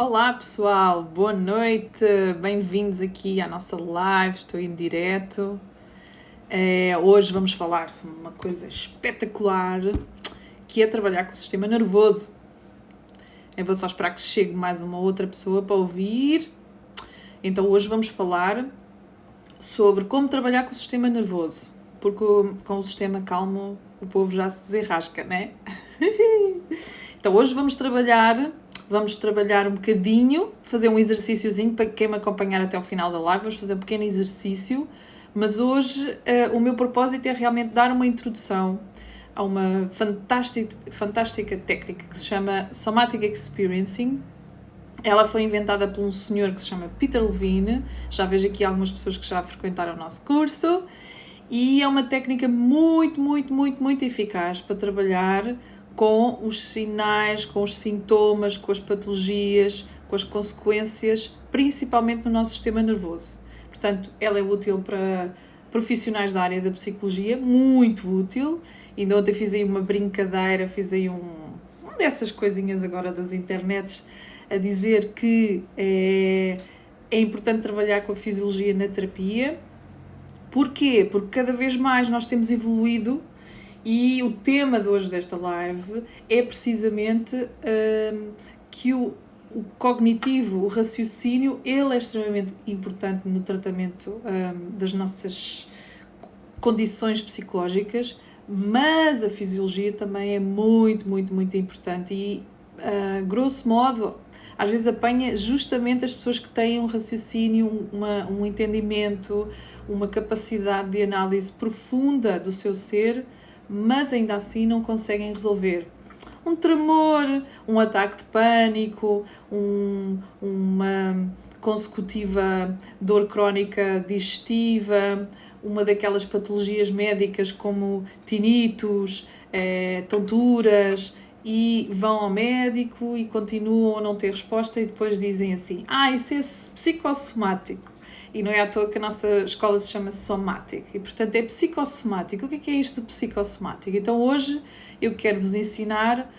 Olá pessoal, boa noite, bem-vindos aqui à nossa live, estou em direto. Hoje vamos falar sobre uma coisa espetacular, que é trabalhar com o sistema nervoso. Eu vou só esperar que chegue mais uma outra pessoa para ouvir. Então hoje vamos falar sobre como trabalhar com o sistema nervoso, porque com o sistema calmo o povo já se desenrasca, né? Então hoje vamos trabalhar um bocadinho, fazer um exercíciozinho para quem me acompanhar até ao final da live. Vamos fazer um pequeno exercício, mas hoje o meu propósito é realmente dar uma introdução a uma fantástica técnica que se chama Somatic Experiencing. Ela foi inventada por um senhor que se chama Peter Levine. Já vejo aqui algumas pessoas que já frequentaram o nosso curso. E é uma técnica muito eficaz para trabalhar com os sinais, com os sintomas, com as patologias, com as consequências, principalmente no nosso sistema nervoso. Portanto, ela é útil para profissionais da área da psicologia, muito útil. Ainda ontem fiz aí uma brincadeira, fiz aí uma dessas coisinhas agora das internets, a dizer que é importante trabalhar com a fisiologia na terapia. Porquê? Porque cada vez mais nós temos evoluído e o tema de hoje desta live é precisamente que o cognitivo, o raciocínio, ele é extremamente importante no tratamento das nossas condições psicológicas, mas a fisiologia também é muito importante e, grosso modo, às vezes apanha justamente as pessoas que têm um raciocínio, um entendimento, uma capacidade de análise profunda do seu ser, mas ainda assim não conseguem resolver. Um tremor, um ataque de pânico, uma consecutiva dor crónica digestiva, uma daquelas patologias médicas como tinitos, tonturas, e vão ao médico e continuam a não ter resposta e depois dizem assim, isso é psicossomático. E não é à toa que a nossa escola se chama Somatic. E, portanto, é psicossomático. O que é isto de psicossomático? Então, hoje eu quero vos ensinar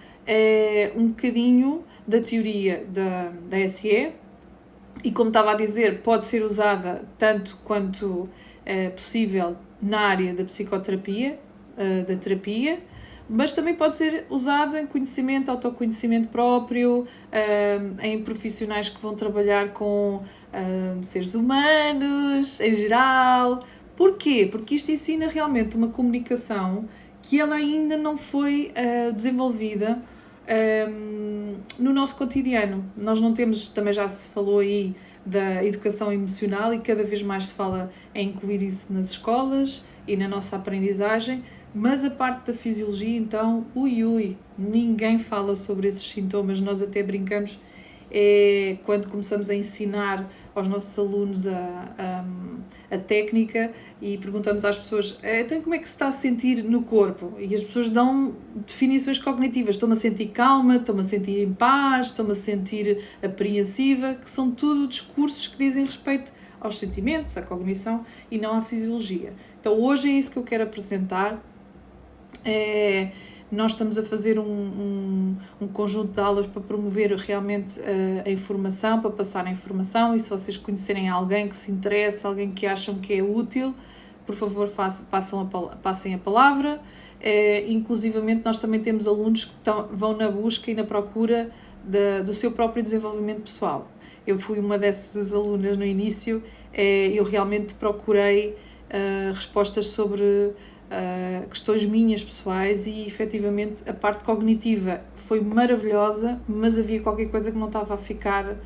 um bocadinho da teoria da SE. E, como estava a dizer, pode ser usada tanto quanto possível na área da psicoterapia, da terapia, mas também pode ser usado em conhecimento, autoconhecimento próprio, em profissionais que vão trabalhar com seres humanos, em geral. Porquê? Porque isto ensina realmente uma comunicação que ela ainda não foi desenvolvida no nosso cotidiano. Nós não temos, também já se falou aí da educação emocional e cada vez mais se fala em incluir isso nas escolas e na nossa aprendizagem, mas a parte da fisiologia, então, ninguém fala sobre esses sintomas. Nós até brincamos, quando começamos a ensinar aos nossos alunos a técnica e perguntamos às pessoas, então como é que se está a sentir no corpo? E as pessoas dão definições cognitivas, estou-me a sentir calma, estou-me a sentir em paz, estou-me a sentir apreensiva, que são tudo discursos que dizem respeito aos sentimentos, à cognição e não à fisiologia. Então hoje é isso que eu quero apresentar. Nós estamos a fazer um conjunto de aulas para promover realmente a informação, para passar a informação, e se vocês conhecerem alguém que se interessa, alguém que acham que é útil, por favor passem a palavra. Inclusivamente nós também temos alunos que vão na busca e na procura do seu próprio desenvolvimento pessoal. Eu fui uma dessas alunas no início, eu realmente procurei respostas sobre questões minhas pessoais e efetivamente a parte cognitiva foi maravilhosa, mas havia qualquer coisa que não estava a ficar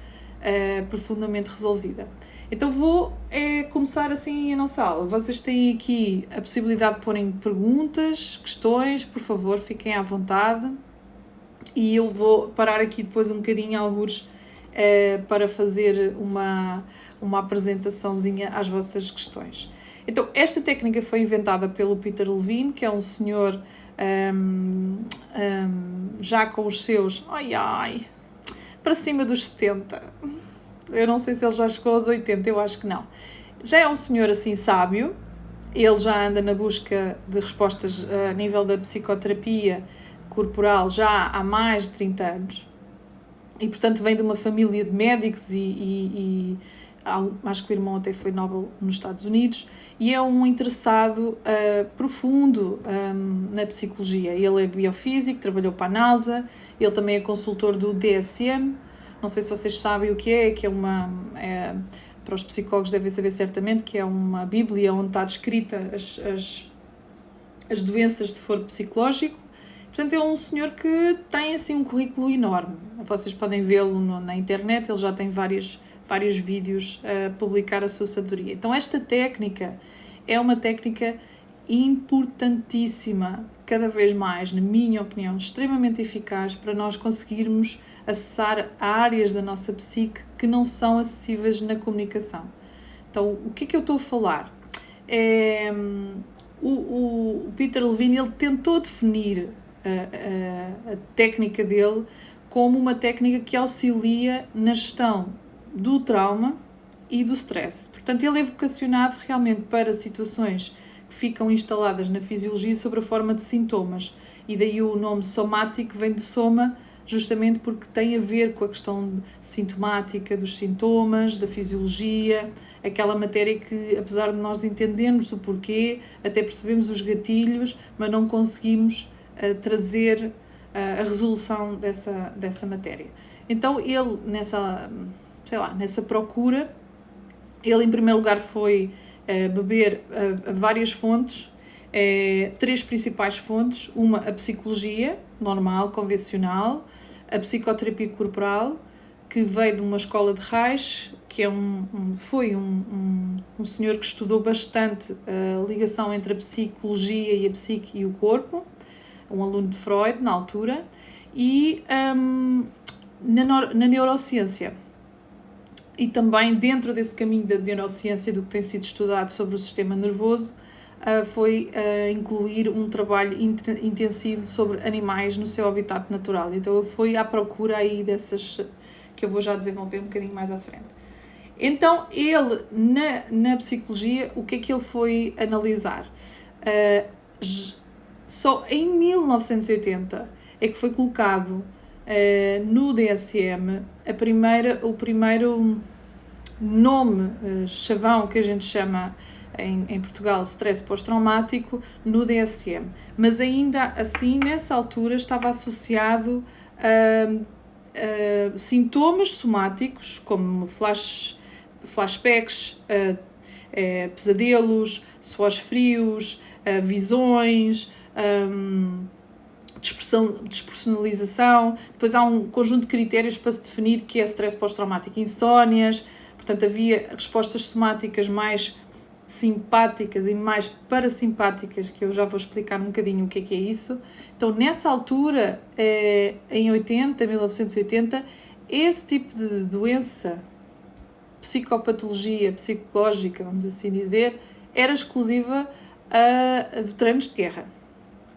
profundamente resolvida. Então vou começar assim a nossa aula. Vocês têm aqui a possibilidade de porem perguntas, questões, por favor, fiquem à vontade, e eu vou parar aqui depois um bocadinho alguns para fazer uma apresentaçãozinha às vossas questões. Então, esta técnica foi inventada pelo Peter Levine, que é um senhor já com os seus, para cima dos 70. Eu não sei se ele já chegou aos 80, eu acho que não. Já é um senhor assim sábio, ele já anda na busca de respostas a nível da psicoterapia corporal já há mais de 30 anos. e portanto vem de uma família de médicos acho que o irmão até foi Nobel nos Estados Unidos, e é um interessado profundo na psicologia. Ele é biofísico, trabalhou para a NASA, ele também é consultor do DSM, não sei se vocês sabem o que é para os psicólogos devem saber certamente, que é uma bíblia onde está descrita as doenças de foro psicológico. Portanto, é um senhor que tem assim um currículo enorme. Vocês podem vê-lo na internet, ele já tem vários vídeos a publicar a sua sabedoria. Então, esta técnica é uma técnica importantíssima, cada vez mais, na minha opinião, extremamente eficaz para nós conseguirmos acessar áreas da nossa psique que não são acessíveis na comunicação. Então, o que é que eu estou a falar? O Peter Levine, ele tentou definir a técnica dele como uma técnica que auxilia na gestão do trauma e do stress. Portanto, ele é vocacionado realmente para situações que ficam instaladas na fisiologia sob a forma de sintomas. E daí o nome somático vem de soma, justamente porque tem a ver com a questão sintomática dos sintomas, da fisiologia, aquela matéria que, apesar de nós entendermos o porquê, até percebemos os gatilhos, mas não conseguimos trazer a resolução dessa matéria. Então, ele, nessa procura, ele, em primeiro lugar, foi beber várias fontes, 3 principais fontes: uma, a psicologia normal, convencional, a psicoterapia corporal, que veio de uma escola de Reich, que foi um senhor que estudou bastante a ligação entre a psicologia e a psique e o corpo, um aluno de Freud na altura, e na neurociência. E também dentro desse caminho da neurociência, do que tem sido estudado sobre o sistema nervoso, foi incluir um trabalho intensivo sobre animais no seu habitat natural. Então ele foi à procura aí dessas, que eu vou já desenvolver um bocadinho mais à frente. Então ele, na psicologia, o que é que ele foi analisar? Só em 1980 é que foi colocado no DSM o primeiro nome chavão que a gente chama em Portugal stress pós-traumático no DSM, mas ainda assim nessa altura estava associado a sintomas somáticos como flashbacks, pesadelos, suores frios, visões, despersonalização. Depois há um conjunto de critérios para se definir que é stress pós-traumático, insónias. Portanto, havia respostas somáticas mais simpáticas e mais parasimpáticas, que eu já vou explicar um bocadinho o que é isso. Então, nessa altura, em 1980, esse tipo de doença, psicopatologia psicológica, vamos assim dizer, era exclusiva a veteranos de guerra.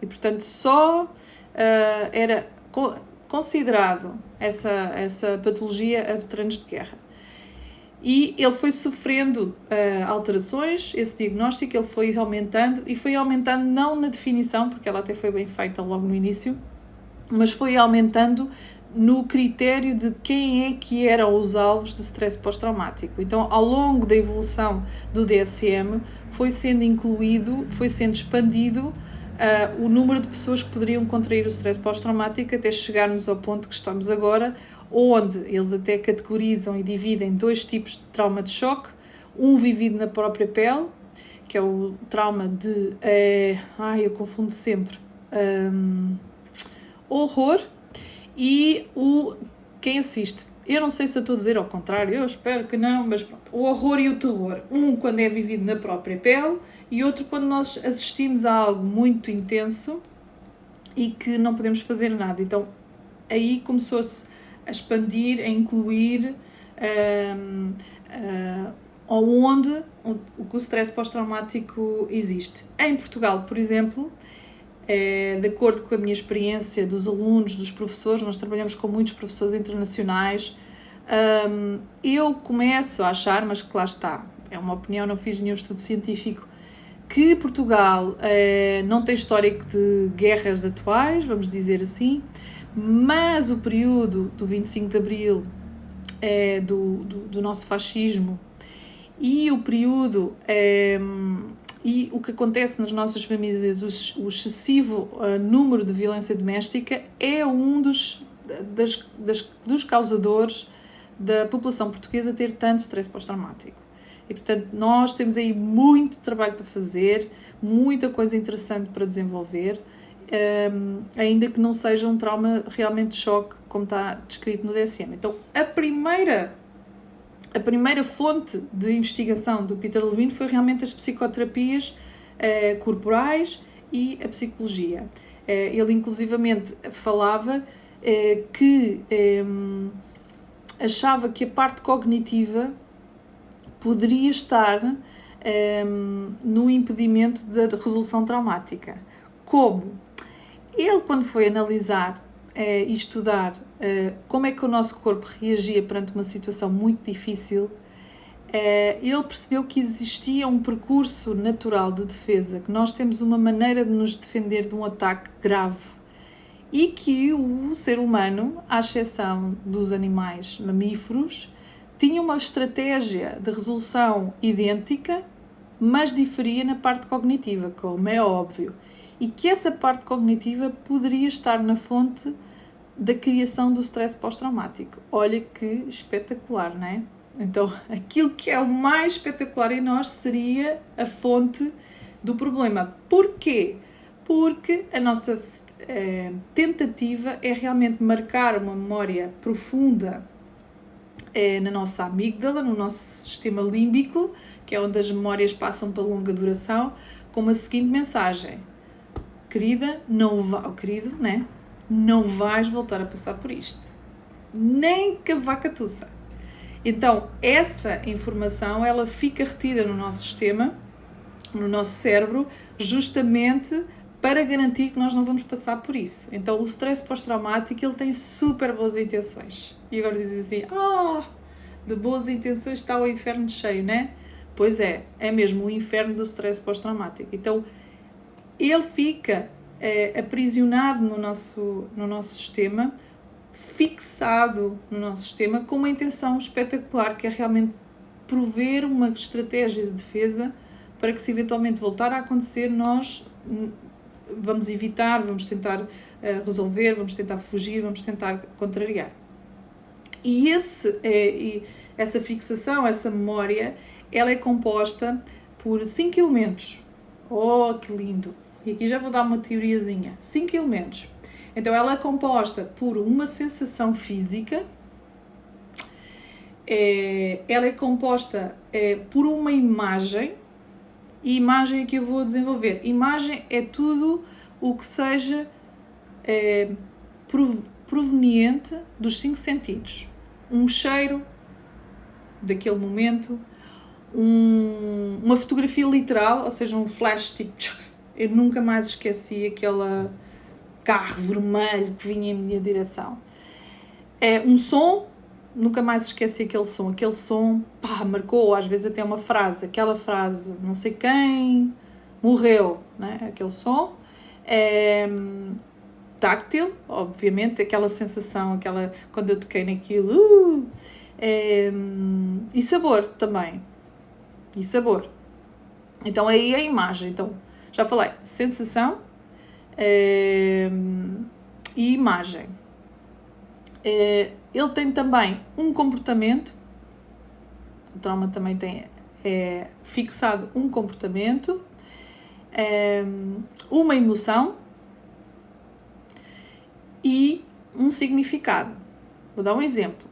E, portanto, só era considerado essa patologia a veteranos de guerra. E ele foi sofrendo alterações, esse diagnóstico, ele foi aumentando, e foi aumentando não na definição, porque ela até foi bem feita logo no início, mas foi aumentando no critério de quem é que eram os alvos de stress pós-traumático. Então, ao longo da evolução do DSM, foi sendo incluído, foi sendo expandido o número de pessoas que poderiam contrair o stress pós-traumático até chegarmos ao ponto que estamos agora, onde eles até categorizam e dividem 2 tipos de trauma de choque, um vivido na própria pele, que é o trauma de, eu confundo sempre, horror, e quem assiste. Eu não sei se eu estou a dizer ao contrário, eu espero que não, mas pronto. O horror e o terror, um quando é vivido na própria pele e outro quando nós assistimos a algo muito intenso e que não podemos fazer nada. Então aí começou-se a expandir, a incluir onde o stress pós-traumático existe. Em Portugal, por exemplo, de acordo com a minha experiência dos alunos, dos professores, nós trabalhamos com muitos professores internacionais, eu começo a achar, mas que lá está, é uma opinião, não fiz nenhum estudo científico, que Portugal não tem histórico de guerras atuais, vamos dizer assim, mas o período do 25 de Abril, do nosso fascismo, e o período e o que acontece nas nossas famílias, o excessivo número de violência doméstica, é um dos causadores da população portuguesa ter tanto stress pós-traumático. E, portanto, nós temos aí muito trabalho para fazer, muita coisa interessante para desenvolver, ainda que não seja um trauma realmente de choque, como está descrito no DSM. Então, a primeira fonte de investigação do Peter Levine foi realmente as psicoterapias corporais e a psicologia. Ele, inclusivamente, falava que achava que a parte cognitiva poderia estar no impedimento da resolução traumática. Como? Ele, quando foi analisar e estudar como é que o nosso corpo reagia perante uma situação muito difícil, ele percebeu que existia um percurso natural de defesa, que nós temos uma maneira de nos defender de um ataque grave e que o ser humano, à exceção dos animais mamíferos, tinha uma estratégia de resolução idêntica, mas diferia na parte cognitiva, como é óbvio, e que essa parte cognitiva poderia estar na fonte da criação do stress pós-traumático. Olha que espetacular, não é? Então, aquilo que é o mais espetacular em nós seria a fonte do problema. Porquê? Porque a nossa tentativa é realmente marcar uma memória profunda na nossa amígdala, no nosso sistema límbico, que é onde as memórias passam para longa duração, com a seguinte mensagem: querida, querido, né? Não vais voltar a passar por isto. Nem que a vaca tussa. Então, essa informação, ela fica retida no nosso sistema, no nosso cérebro, justamente para garantir que nós não vamos passar por isso. Então, o stress pós-traumático, ele tem super boas intenções. E agora dizem assim, de boas intenções está o inferno cheio, né? Pois é mesmo o inferno do stress pós-traumático. Então, ele fica aprisionado no nosso sistema, fixado no nosso sistema, com uma intenção espetacular, que é realmente prover uma estratégia de defesa para que, se eventualmente voltar a acontecer, nós vamos evitar, vamos tentar resolver, vamos tentar fugir, vamos tentar contrariar. E essa fixação, essa memória, ela é composta por 5 elementos. Oh, que lindo! E aqui já vou dar uma teoriazinha. 5 elementos. Então, ela é composta por uma sensação física, ela é composta por uma imagem, e imagem é que eu vou desenvolver. Imagem é tudo o que seja proveniente dos 5 sentidos. Um cheiro daquele momento, uma fotografia literal, ou seja, um flash tipo... Eu nunca mais esqueci aquele carro vermelho que vinha em minha direção. Um som, nunca mais esqueci aquele som. Aquele som, marcou, às vezes até uma frase. Aquela frase, não sei quem morreu, né? Aquele som. Táctil, obviamente, aquela sensação, quando eu toquei naquilo. E sabor também. E sabor. Então, aí a imagem. Então, já falei, sensação e imagem. Ele tem também um comportamento, o trauma também tem fixado um comportamento, uma emoção e um significado. Vou dar um exemplo.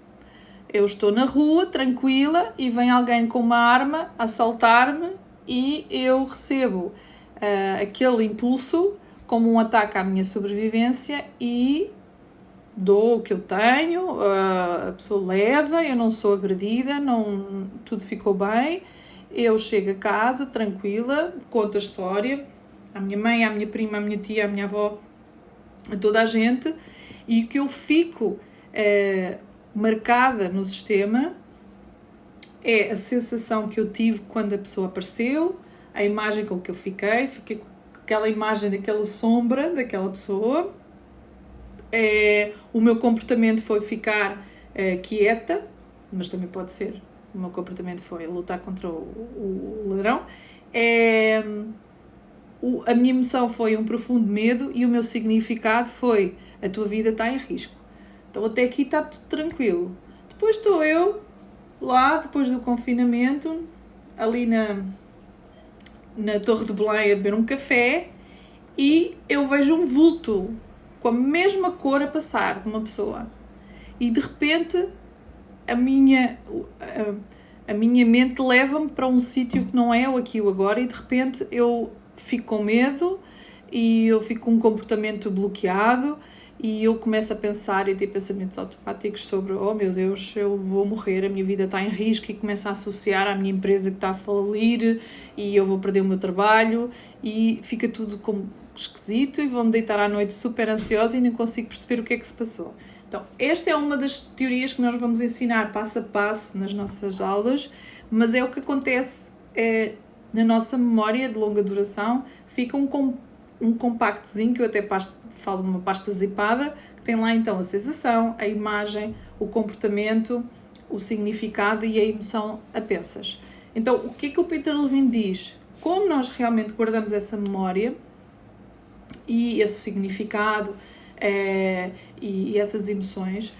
Eu estou na rua, tranquila, e vem alguém com uma arma assaltar-me e eu recebo aquele impulso como um ataque à minha sobrevivência e dou o que eu tenho, a pessoa leva, eu não sou agredida, tudo ficou bem, eu chego a casa tranquila, conto a história à minha mãe, à minha prima, à minha tia, à minha avó, a toda a gente, e que eu fico marcada no sistema é a sensação que eu tive quando a pessoa apareceu, a imagem com que eu fiquei com aquela imagem daquela sombra daquela pessoa, O meu comportamento foi ficar quieta, mas também pode ser. O meu comportamento foi lutar contra o ladrão. A minha emoção foi um profundo medo e o meu significado foi: a tua vida está em risco. Então até aqui está tudo tranquilo. Depois estou eu lá, depois do confinamento, ali na Torre de Belém a beber um café, e eu vejo um vulto com a mesma cor a passar de uma pessoa. E de repente a minha mente leva-me para um sítio que não é o aqui e o agora, e de repente eu fico com medo e eu fico com um comportamento bloqueado e eu começo a pensar e ter pensamentos automáticos sobre: oh meu Deus, eu vou morrer, a minha vida está em risco, e começo a associar à minha empresa que está a falir e eu vou perder o meu trabalho, e fica tudo como esquisito e vou-me deitar à noite super ansiosa e não consigo perceber o que é que se passou. Então, esta é uma das teorias que nós vamos ensinar passo a passo nas nossas aulas, mas é o que acontece na nossa memória de longa duração. Fica um compactozinho, que eu até falo de uma pasta zipada, que tem lá então a sensação, a imagem, o comportamento, o significado e a emoção a pensas. Então, o que é que o Peter Levine diz? Como nós realmente guardamos essa memória e esse significado e essas emoções,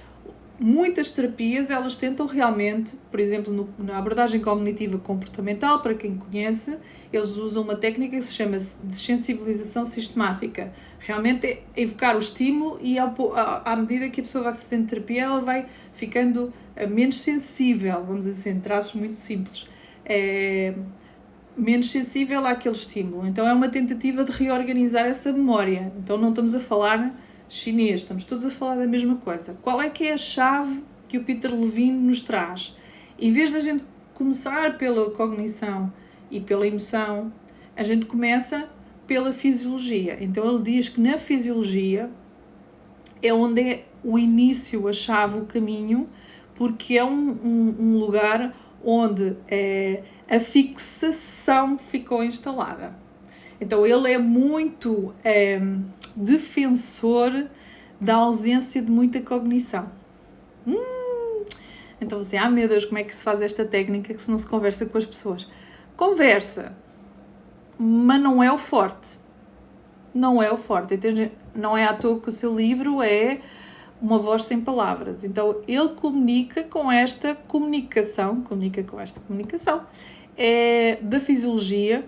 muitas terapias elas tentam realmente, por exemplo, na abordagem cognitiva comportamental, para quem conhece, eles usam uma técnica que se chama de sensibilização sistemática. Realmente é evocar o estímulo e à medida que a pessoa vai fazendo terapia, ela vai ficando menos sensível, vamos dizer, em traços muito simples, menos sensível àquele estímulo. Então é uma tentativa de reorganizar essa memória. Então não estamos a falar chinês, estamos todos a falar da mesma coisa. Qual é que é a chave que o Peter Levine nos traz? Em vez de a gente começar pela cognição e pela emoção, a gente começa pela fisiologia. Então ele diz que na fisiologia é onde é o início, a chave, o caminho, porque é um lugar onde a fixação ficou instalada. Então ele é muito defensor da ausência de muita cognição. Então assim, meu Deus, como é que se faz esta técnica que se não se conversa com as pessoas? Conversa, mas não é o forte. Não é o forte. Não é à toa que o seu livro é uma voz sem palavras. Então ele comunica com esta comunicação, da fisiologia,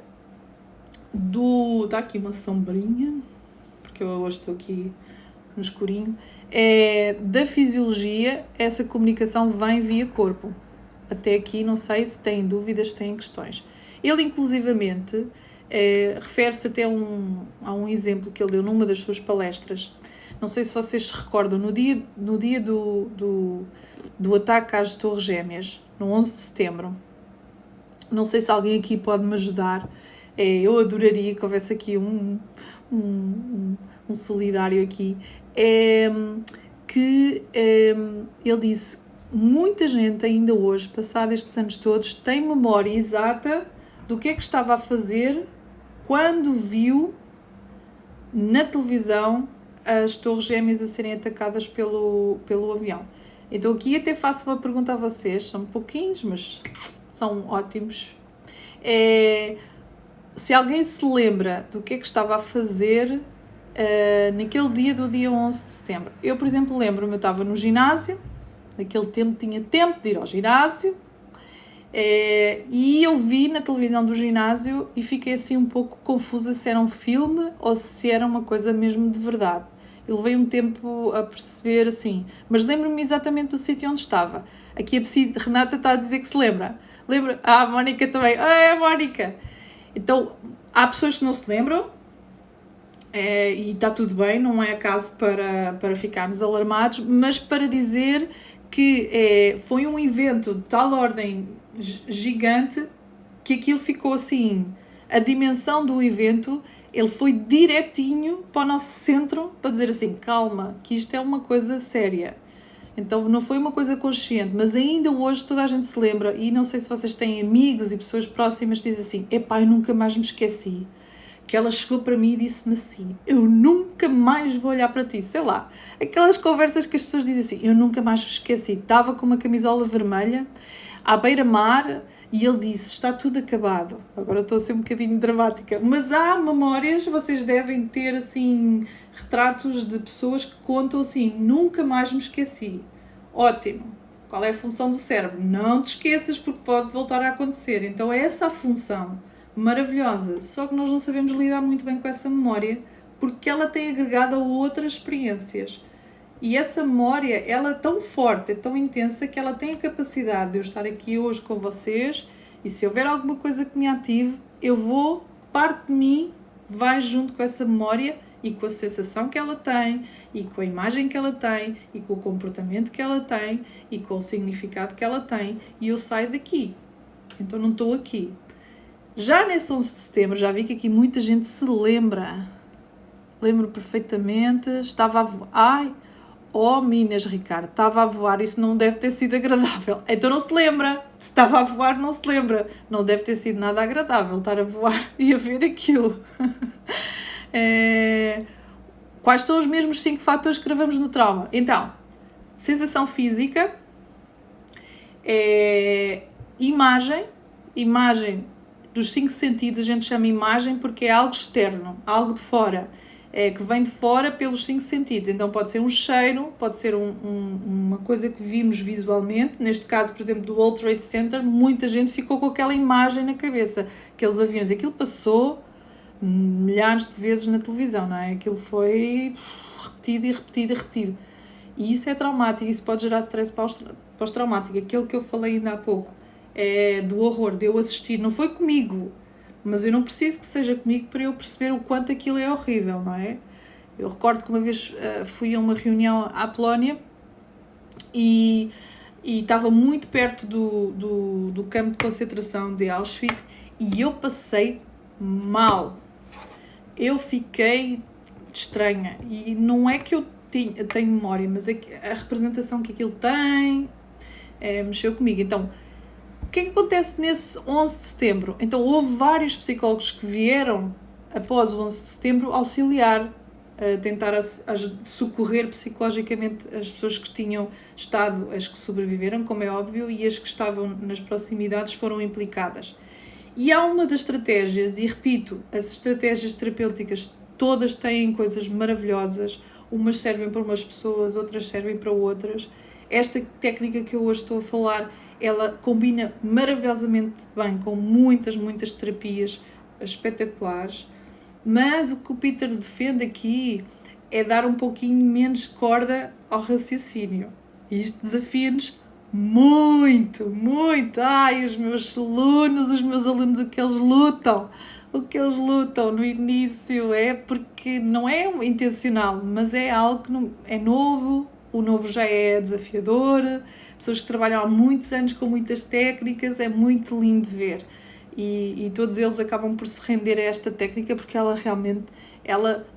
está aqui uma sombrinha, porque eu hoje estou aqui no escurinho, da fisiologia, essa comunicação vem via corpo. Até aqui não sei se têm dúvidas, se têm questões. Ele inclusivamente refere-se até a um exemplo que ele deu numa das suas palestras. Não sei se vocês se recordam, no dia do ataque às Torres Gêmeas, no 11 de setembro, não sei se alguém aqui pode me ajudar. Eu adoraria que houvesse aqui um solidário aqui. Ele disse: muita gente ainda hoje, passados estes anos todos, tem memória exata do que é que estava a fazer quando viu na televisão as Torres Gêmeas a serem atacadas pelo avião. Então aqui até faço uma pergunta a vocês, são pouquinhos, mas são ótimos. Se alguém se lembra do que é que estava a fazer naquele do dia 11 de setembro. Eu, por exemplo, lembro-me, eu estava no ginásio, naquele tempo tinha tempo de ir ao ginásio, e eu vi na televisão do ginásio e fiquei assim um pouco confusa se era um filme ou se era uma coisa mesmo de verdade. Eu levei um tempo a perceber assim, mas lembro-me exatamente do sítio onde estava. Aqui a Renata está a dizer que se lembra. A Mónica também. É a Mónica! Então, há pessoas que não se lembram, e está tudo bem, não é caso para ficarmos alarmados, mas para dizer que foi um evento de tal ordem gigante que aquilo ficou assim, a dimensão do evento, ele foi direitinho para o nosso centro para dizer assim: calma, que isto é uma coisa séria. Então não foi uma coisa consciente, mas ainda hoje toda a gente se lembra, e não sei se vocês têm amigos e pessoas próximas que dizem assim: epá, eu nunca mais me esqueci. que ela chegou para mim e disse-me assim: eu nunca mais vou olhar para ti, sei lá, aquelas conversas que as pessoas dizem assim, eu nunca mais vos esqueci, estava com uma camisola vermelha, à beira-mar, e ele disse, está tudo acabado. Agora estou a ser um bocadinho dramática, mas há memórias, vocês devem ter assim, retratos de pessoas que contam assim, nunca mais me esqueci. Ótimo. Qual é a função do cérebro? Não te esqueças porque pode voltar a acontecer. Então é essa a função maravilhosa. Só que nós não sabemos lidar muito bem com essa memória porque ela tem agregado a outras experiências. E essa memória, ela é tão forte, é tão intensa que ela tem a capacidade de eu estar aqui hoje com vocês e se houver alguma coisa que me ative, parte de mim vai junto com essa memória e com a sensação que ela tem, e com a imagem que ela tem, e com o comportamento que ela tem, e com o significado que ela tem, e eu saio daqui. Então não estou aqui. Já nesse 11 de setembro, já vi que aqui muita gente se lembra. Lembro perfeitamente, estava a voar. Ai, oh Minas, Ricardo, estava a voar, isso não deve ter sido agradável. Então não se lembra. Se estava a voar, não se lembra. Não deve ter sido nada agradável estar a voar e a ver aquilo. Quais são os mesmos 5 fatores que gravamos no trauma? Então, sensação física, imagem dos 5 sentidos, a gente chama imagem porque é algo externo, algo de fora, que vem de fora pelos 5 sentidos. Então pode ser um cheiro, pode ser uma coisa que vimos visualmente, neste caso, por exemplo, do World Trade Center, muita gente ficou com aquela imagem na cabeça, aqueles aviões, aquilo passou milhares de vezes na televisão, não é? Aquilo foi repetido e repetido e repetido. E isso é traumático, isso pode gerar stress pós-traumático. Aquilo que eu falei ainda há pouco, é do horror, de eu assistir, não foi comigo, mas eu não preciso que seja comigo para eu perceber o quanto aquilo é horrível, não é? Eu recordo que uma vez fui a uma reunião à Polónia e estava muito perto do campo de concentração de Auschwitz e eu passei mal. Eu fiquei estranha e não é que eu tenho memória, mas é a representação que aquilo tem mexeu comigo. Então, o que é que acontece nesse 11 de setembro? Então, houve vários psicólogos que vieram após o 11 de setembro auxiliar, tentar socorrer psicologicamente as pessoas que tinham estado, as que sobreviveram, como é óbvio, e as que estavam nas proximidades foram implicadas. E há uma das estratégias, e repito, as estratégias terapêuticas todas têm coisas maravilhosas, umas servem para umas pessoas, outras servem para outras. Esta técnica que eu hoje estou a falar, ela combina maravilhosamente bem com muitas terapias espetaculares, mas o que o Peter defende aqui é dar um pouquinho menos corda ao raciocínio. E isto desafia-nos muito. Ai, os meus alunos, o que eles lutam no início é porque não é intencional, mas é algo que é novo, o novo já é desafiador, pessoas que trabalham há muitos anos com muitas técnicas, é muito lindo ver. E todos eles acabam por se render a esta técnica porque ela realmente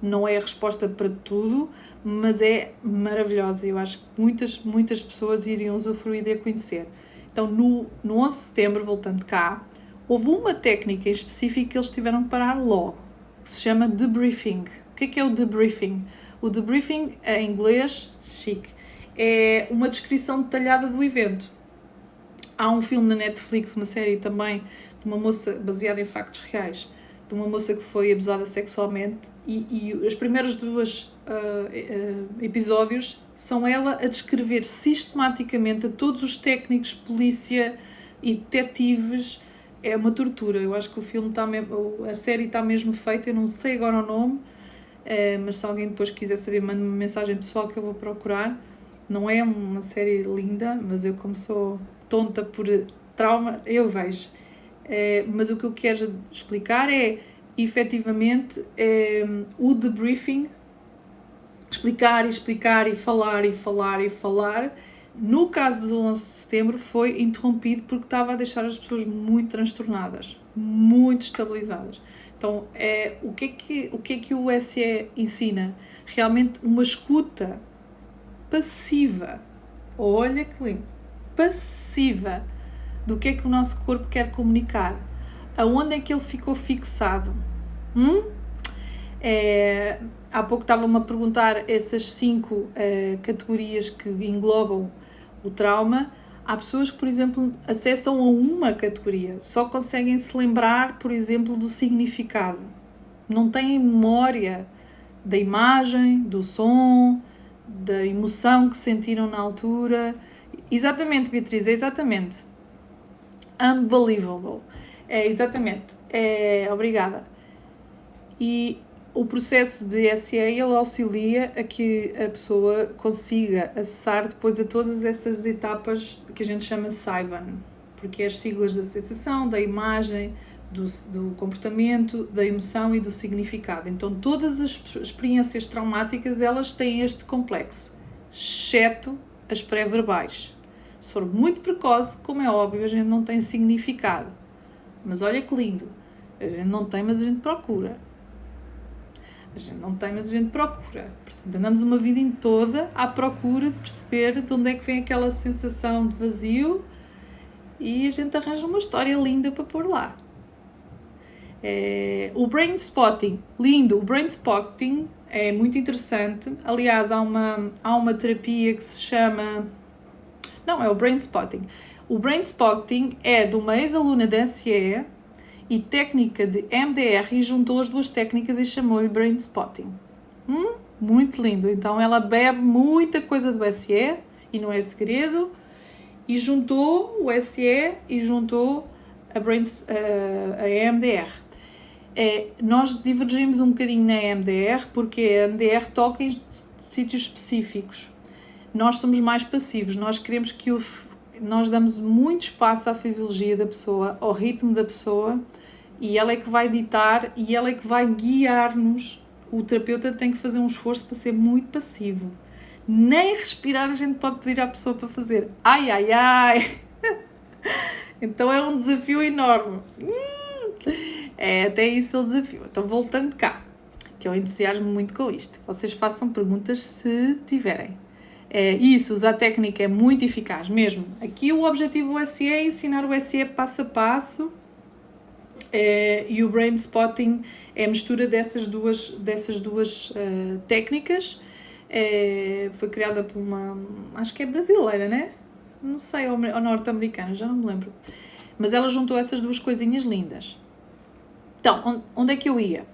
não é a resposta para tudo, mas é maravilhosa. Eu acho que muitas pessoas iriam usufruir de a conhecer. Então, no 11 de setembro, voltando cá, houve uma técnica em específico que eles tiveram que parar logo, que se chama debriefing. O que é o debriefing? O debriefing, em inglês, chique, é uma descrição detalhada do evento. Há um filme na Netflix, uma série também, de uma moça baseada em factos reais, de uma moça que foi abusada sexualmente e os primeiros 2 episódios são ela a descrever sistematicamente a todos os técnicos, polícia e detetives. É uma tortura. Eu acho que o filme a série está mesmo feita, eu não sei agora o nome, mas se alguém depois quiser saber, manda-me uma mensagem pessoal que eu vou procurar. Não é uma série linda, mas eu, como sou tonta por trauma, eu vejo. Mas o que eu quero explicar é, efetivamente, o debriefing, explicar e falar. No caso do 11 de setembro foi interrompido porque estava a deixar as pessoas muito transtornadas, muito destabilizadas. Então, o que é que o SE ensina? Realmente uma escuta passiva. Olha que lindo! Passiva do que é que o nosso corpo quer comunicar. Aonde é que ele ficou fixado? Há pouco estava-me a perguntar essas 5 categorias que englobam o trauma. Há pessoas que, por exemplo, acessam a uma categoria, só conseguem se lembrar, por exemplo, do significado. Não têm memória da imagem, do som, da emoção que sentiram na altura. Exatamente, Beatriz, é exatamente. Unbelievable. É exatamente. Obrigada. E o processo de SEA, ele auxilia a que a pessoa consiga acessar depois a todas essas etapas que a gente chama SIBAN, porque é as siglas da sensação, da imagem, do comportamento, da emoção e do significado. Então todas as experiências traumáticas, elas têm este complexo, exceto as pré-verbais. Se for muito precoce, como é óbvio, a gente não tem significado. Mas olha que lindo, a gente não tem, mas a gente procura. A gente não tem, mas a gente procura. Portanto, andamos uma vida em toda à procura de perceber de onde é que vem aquela sensação de vazio e a gente arranja uma história linda para pôr lá. O brain spotting, lindo. O brain spotting é muito interessante. Aliás, há uma terapia que se chama... Não, é o brain spotting. O brain spotting é de uma ex-aluna da SE e técnica de MDR e juntou as duas técnicas e chamou-lhe brain spotting. Muito lindo. Então ela bebe muita coisa do SE e não é segredo, e juntou o SE e juntou a MDR. Nós divergimos um bocadinho na MDR porque a MDR toca em sítios específicos. Nós somos mais passivos, nós queremos que nós damos muito espaço à fisiologia da pessoa, ao ritmo da pessoa, e ela é que vai ditar e ela é que vai guiar-nos. O terapeuta tem que fazer um esforço para ser muito passivo. Nem respirar a gente pode pedir à pessoa para fazer. Ai, ai, ai! Então é um desafio enorme. Até isso é o desafio. Então voltando cá, que eu entusiasmo muito com isto. Vocês façam perguntas se tiverem. Isso, usar a técnica é muito eficaz mesmo. Aqui o objetivo do SE é ensinar o SE passo a passo. E o brain spotting é a mistura dessas duas técnicas. Foi criada por uma, acho que é brasileira, né? Não sei, ou norte-americana, já não me lembro. Mas ela juntou essas duas coisinhas lindas. Então, onde é que eu ia?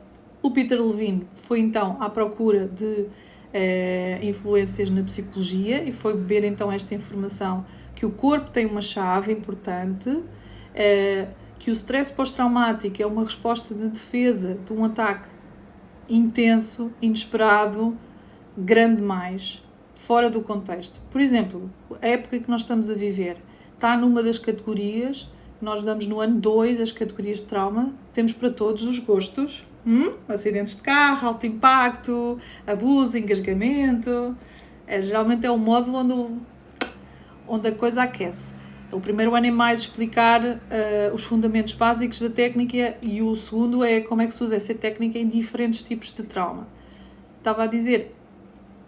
O Peter Levine foi então à procura de influências na psicologia e foi beber então esta informação que o corpo tem uma chave importante, que o stress pós-traumático é uma resposta de defesa de um ataque intenso, inesperado, grande demais, fora do contexto. Por exemplo, a época que nós estamos a viver está numa das categorias, nós damos no ano 2 as categorias de trauma, temos para todos os gostos, acidentes de carro, alto impacto, abuso, engasgamento, geralmente é o módulo onde a coisa aquece. O primeiro ano é mais explicar os fundamentos básicos da técnica e o segundo é como é que se usa essa técnica em diferentes tipos de trauma. Estava a dizer,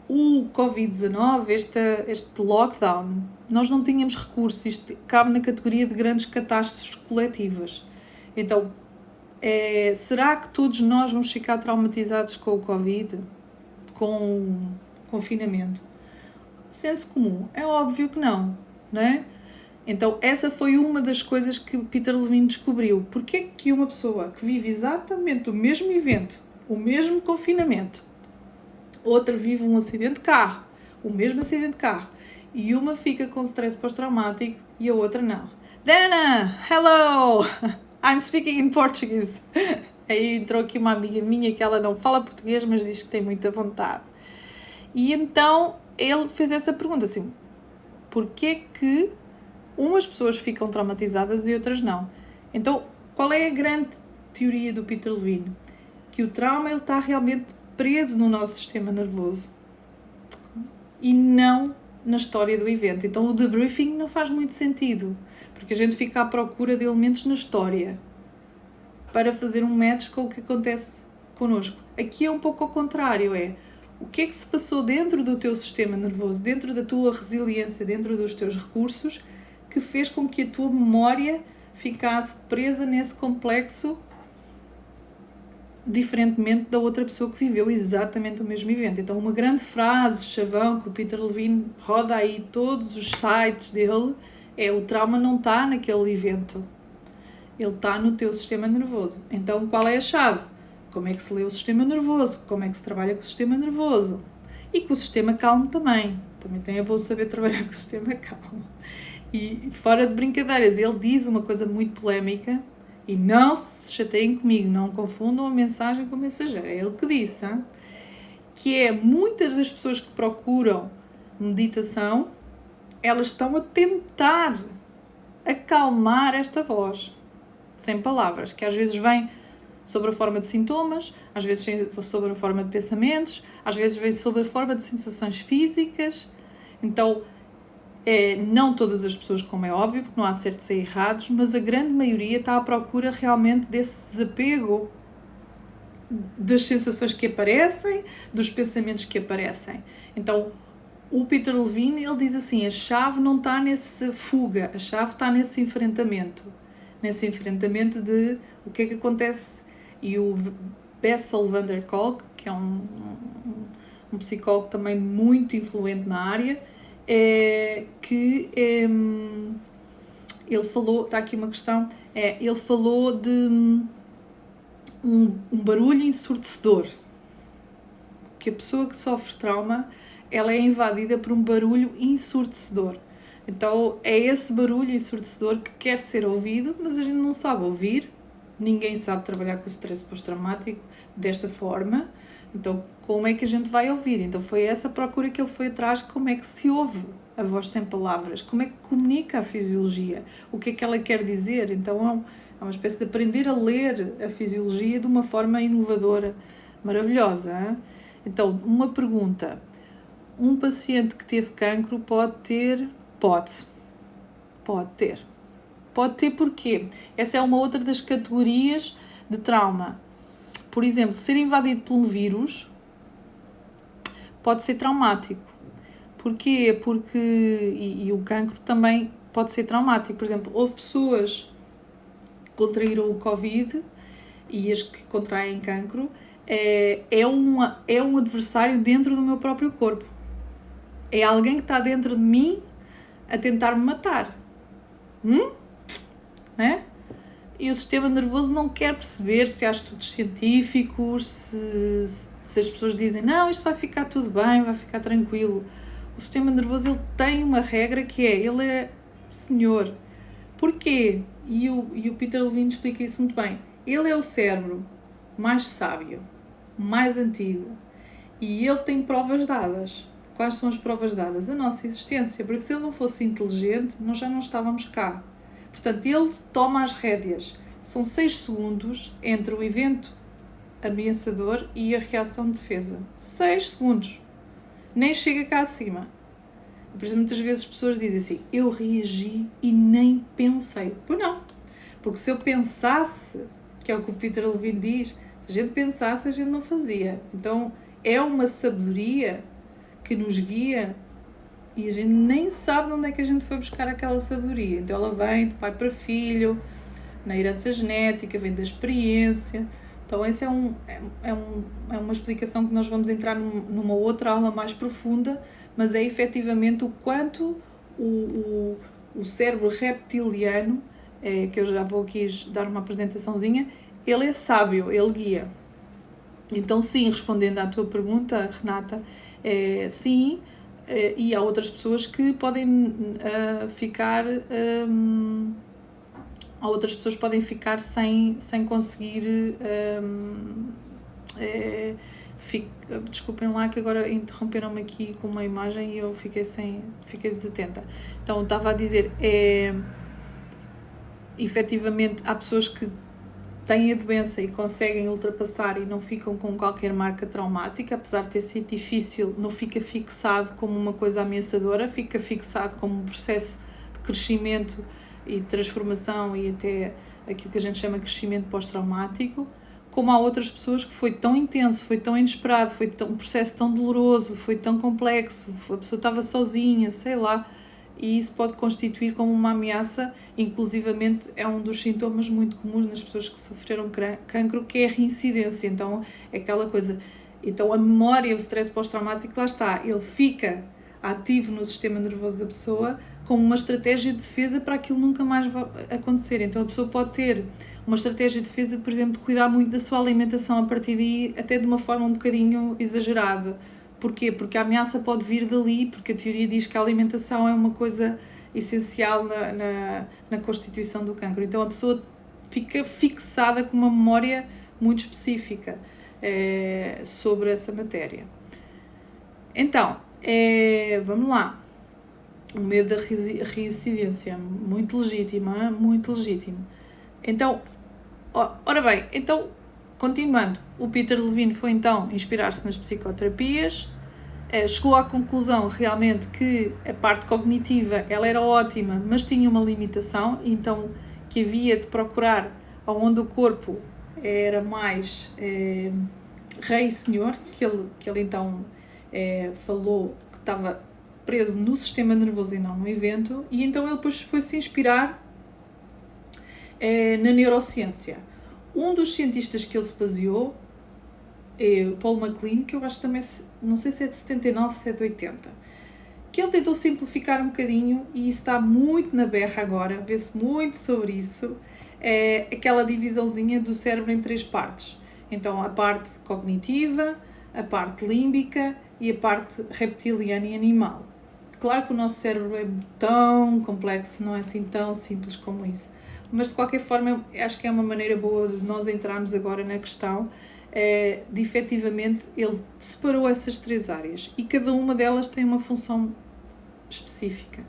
o Covid-19, este lockdown, nós não tínhamos recursos, isto cabe na categoria de grandes catástrofes coletivas. Então, será que todos nós vamos ficar traumatizados com o Covid? Com o confinamento? Senso comum, é óbvio que não é? Então, essa foi uma das coisas que Peter Levine descobriu. Porque é que uma pessoa que vive exatamente o mesmo evento, o mesmo confinamento, outra vive um acidente de carro, o mesmo acidente de carro, e uma fica com stress pós-traumático e a outra não? Dana, hello! I'm speaking in Portuguese. Aí entrou aqui uma amiga minha que ela não fala português, mas diz que tem muita vontade. E então ele fez essa pergunta assim, porquê que umas pessoas ficam traumatizadas e outras não? Então, qual é a grande teoria do Peter Levine? Que o trauma ele está realmente preso no nosso sistema nervoso e não na história do evento. Então o debriefing não faz muito sentido, porque a gente fica à procura de elementos na história para fazer um match com o que acontece connosco. Aqui é um pouco ao contrário, o que é que se passou dentro do teu sistema nervoso, dentro da tua resiliência, dentro dos teus recursos, que fez com que a tua memória ficasse presa nesse complexo diferentemente da outra pessoa que viveu exatamente o mesmo evento. Então, uma grande frase, chavão, que o Peter Levine roda aí todos os sites dele, é: o trauma não está naquele evento, ele está no teu sistema nervoso. Então, qual é a chave? Como é que se lê o sistema nervoso? Como é que se trabalha com o sistema nervoso? E com o sistema calmo também. Também é bom saber trabalhar com o sistema calmo. E fora de brincadeiras, ele diz uma coisa muito polémica, e não se chateiem comigo, não confundam a mensagem com o mensageiro. É ele que disse, hein? Que é: muitas das pessoas que procuram meditação, elas estão a tentar acalmar esta voz, sem palavras, que às vezes vem sobre a forma de sintomas, às vezes vem sobre a forma de pensamentos, às vezes vem sobre a forma de sensações físicas. Então, não todas as pessoas, como é óbvio, porque não há certos e errados, mas a grande maioria está à procura realmente desse desapego das sensações que aparecem, dos pensamentos que aparecem. Então, o Peter Levine, ele diz assim: a chave não está nessa fuga, a chave está nesse enfrentamento de o que é que acontece. E o Bessel van der Kolk, que é um psicólogo também muito influente na área, ele falou, está aqui uma questão, ele falou de um barulho ensurdecedor, que a pessoa que sofre trauma, ela é invadida por um barulho ensurdecedor. Então é esse barulho ensurdecedor que quer ser ouvido, mas a gente não sabe ouvir. Ninguém sabe trabalhar com o stress pós-traumático desta forma. Então, como é que a gente vai ouvir? Então, foi essa procura que ele foi atrás. Como é que se ouve a voz sem palavras? Como é que comunica a fisiologia? O que é que ela quer dizer? Então, é uma espécie de aprender a ler a fisiologia de uma forma inovadora, maravilhosa. Hein? Então, uma pergunta. Um paciente que teve cancro pode ter? Pode ter. Pode ter porquê? Essa é uma outra das categorias de trauma. Por exemplo, ser invadido por um vírus pode ser traumático. Porquê? Porque, e o cancro também pode ser traumático. Por exemplo, houve pessoas que contraíram o Covid, e as que contraem cancro é um adversário dentro do meu próprio corpo. É alguém que está dentro de mim a tentar me matar. Né? E o sistema nervoso não quer perceber se há estudos científicos, se as pessoas dizem: não, isto vai ficar tudo bem, vai ficar tranquilo. O sistema nervoso, ele tem uma regra que ele é senhor. Porquê? E o Peter Levine explica isso muito bem. Ele é o cérebro mais sábio, mais antigo, e ele tem provas dadas. Quais são as provas dadas? A nossa existência, porque se ele não fosse inteligente, nós já não estávamos cá. Portanto, ele toma as rédeas. São 6 segundos entre o evento ameaçador e a reação de defesa. 6 segundos. Nem chega cá acima. Por isso, muitas vezes as pessoas dizem assim: eu reagi e nem pensei. Pois não. Porque se eu pensasse, que é o que o Peter Levine diz, se a gente pensasse, a gente não fazia. Então, é uma sabedoria que nos guia e a gente nem sabe de onde é que a gente foi buscar aquela sabedoria. Então ela vem de pai para filho, na herança genética, vem da experiência. Então essa é uma explicação que nós vamos entrar numa outra aula mais profunda, mas é efetivamente o quanto o cérebro reptiliano, que eu já vou aqui dar uma apresentaçãozinha, ele é sábio, ele guia. Então sim, respondendo à tua pergunta, Renata, sim, e há outras pessoas que podem ficar sem conseguir desculpem lá que agora interromperam-me aqui com uma imagem e eu fiquei desatenta. Então estava a dizer, efetivamente há pessoas que têm a doença e conseguem ultrapassar e não ficam com qualquer marca traumática, apesar de ter sido difícil, não fica fixado como uma coisa ameaçadora, fica fixado como um processo de crescimento e de transformação e até aquilo que a gente chama de crescimento pós-traumático. Como há outras pessoas que foi tão intenso, foi tão inesperado, foi um processo tão doloroso, foi tão complexo, a pessoa estava sozinha, sei lá, e isso pode constituir como uma ameaça, inclusivamente é um dos sintomas muito comuns nas pessoas que sofreram cancro, que é a reincidência. Então, é aquela coisa. Então, a memória, o stress pós-traumático, lá está, ele fica ativo no sistema nervoso da pessoa como uma estratégia de defesa para aquilo nunca mais vai acontecer. Então, a pessoa pode ter uma estratégia de defesa, por exemplo, de cuidar muito da sua alimentação a partir daí, até de uma forma um bocadinho exagerada. Porquê? Porque a ameaça pode vir dali, porque a teoria diz que a alimentação é uma coisa essencial na constituição do cancro. Então a pessoa fica fixada com uma memória muito específica sobre essa matéria. Então, vamos lá. O medo da reincidência, muito legítimo, hein? Muito legítimo. Então, ora bem, então, continuando, o Peter Levine foi então inspirar-se nas psicoterapias, chegou à conclusão realmente que a parte cognitiva ela era ótima, mas tinha uma limitação, então que havia de procurar onde o corpo era mais rei e senhor, que ele então falou que estava preso no sistema nervoso e não no evento, e então ele depois foi se inspirar na neurociência. Um dos cientistas que ele se baseou é o Paul MacLean, que eu acho também, não sei se é de 79, se é de 80, que ele tentou simplificar um bocadinho, e isso está muito na berra agora, vê-se muito sobre isso, aquela divisãozinha do cérebro em 3 partes. Então, a parte cognitiva, a parte límbica e a parte reptiliana e animal. Claro que o nosso cérebro é tão complexo, não é assim tão simples como isso. Mas, de qualquer forma, acho que é uma maneira boa de nós entrarmos agora na questão de, efetivamente, ele separou essas 3 áreas e cada uma delas tem uma função específica.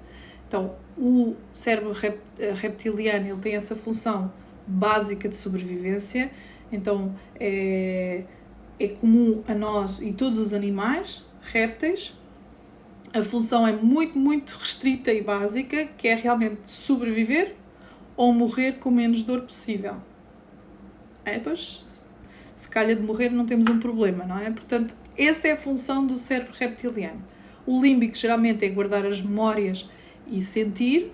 Então, o cérebro reptiliano ele tem essa função básica de sobrevivência, então é comum a nós e todos os animais, répteis. A função é muito, muito restrita e básica, que é realmente sobreviver ou morrer com menos dor possível. Pois, se calhar de morrer não temos um problema, não é? Portanto, essa é a função do cérebro reptiliano. O límbico geralmente é guardar as memórias e sentir,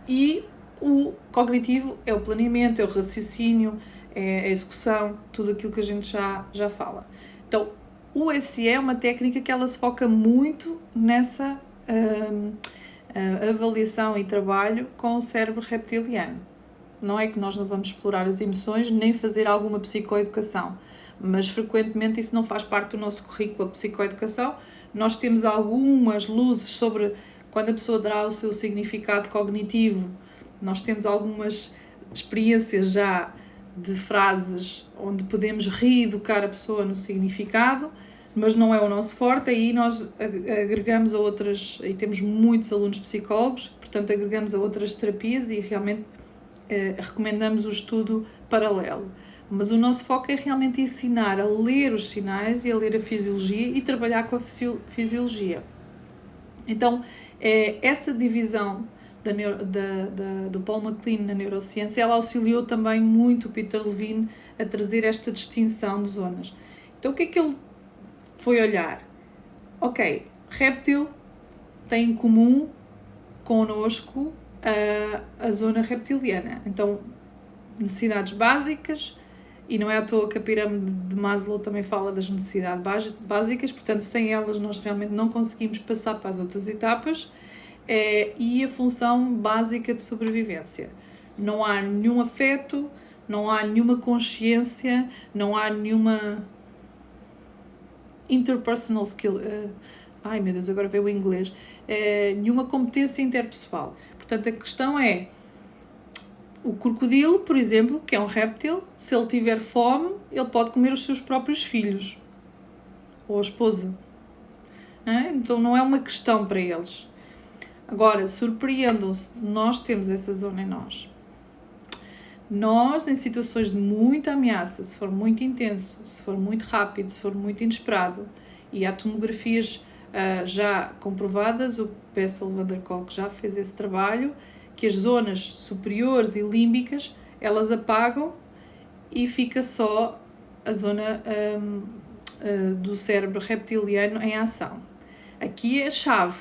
e o cognitivo é o planeamento, é o raciocínio, é a execução, tudo aquilo que a gente já fala. Então, o FCE é uma técnica que ela se foca muito nessa avaliação e trabalho com o cérebro reptiliano. Não é que nós não vamos explorar as emoções nem fazer alguma psicoeducação, mas frequentemente isso não faz parte do nosso currículo de psicoeducação. Nós temos algumas luzes sobre quando a pessoa dá o seu significado cognitivo, nós temos algumas experiências já de frases onde podemos reeducar a pessoa no significado, mas não é o nosso forte. Aí nós agregamos a outras, e temos muitos alunos psicólogos, portanto agregamos a outras terapias e realmente recomendamos o estudo paralelo. Mas o nosso foco é realmente ensinar a ler os sinais e a ler a fisiologia e trabalhar com a fisiologia. Então, essa divisão do Paul MacLean na neurociência, ela auxiliou também muito o Peter Levine a trazer esta distinção de zonas. Então, o que é que ele foi olhar? Ok, réptil tem em comum connosco a zona reptiliana. Então, necessidades básicas, e não é à toa que a pirâmide de Maslow também fala das necessidades básicas, portanto, sem elas nós realmente não conseguimos passar para as outras etapas, e a função básica de sobrevivência. Não há nenhum afeto, não há nenhuma consciência, não há nenhuma interpersonal skill, ai meu Deus, agora veio o inglês, nenhuma competência interpessoal. Portanto, a questão é, o crocodilo, por exemplo, que é um réptil, se ele tiver fome, ele pode comer os seus próprios filhos, ou a esposa. Então não é uma questão para eles. Agora, surpreendam-se, nós temos essa zona em nós. Nós, em situações de muita ameaça, se for muito intenso, se for muito rápido, se for muito inesperado, e há tomografias já comprovadas, o Bessel van der Kolk já fez esse trabalho, que as zonas superiores e límbicas, elas apagam e fica só a zona do cérebro reptiliano em ação. Aqui é a chave.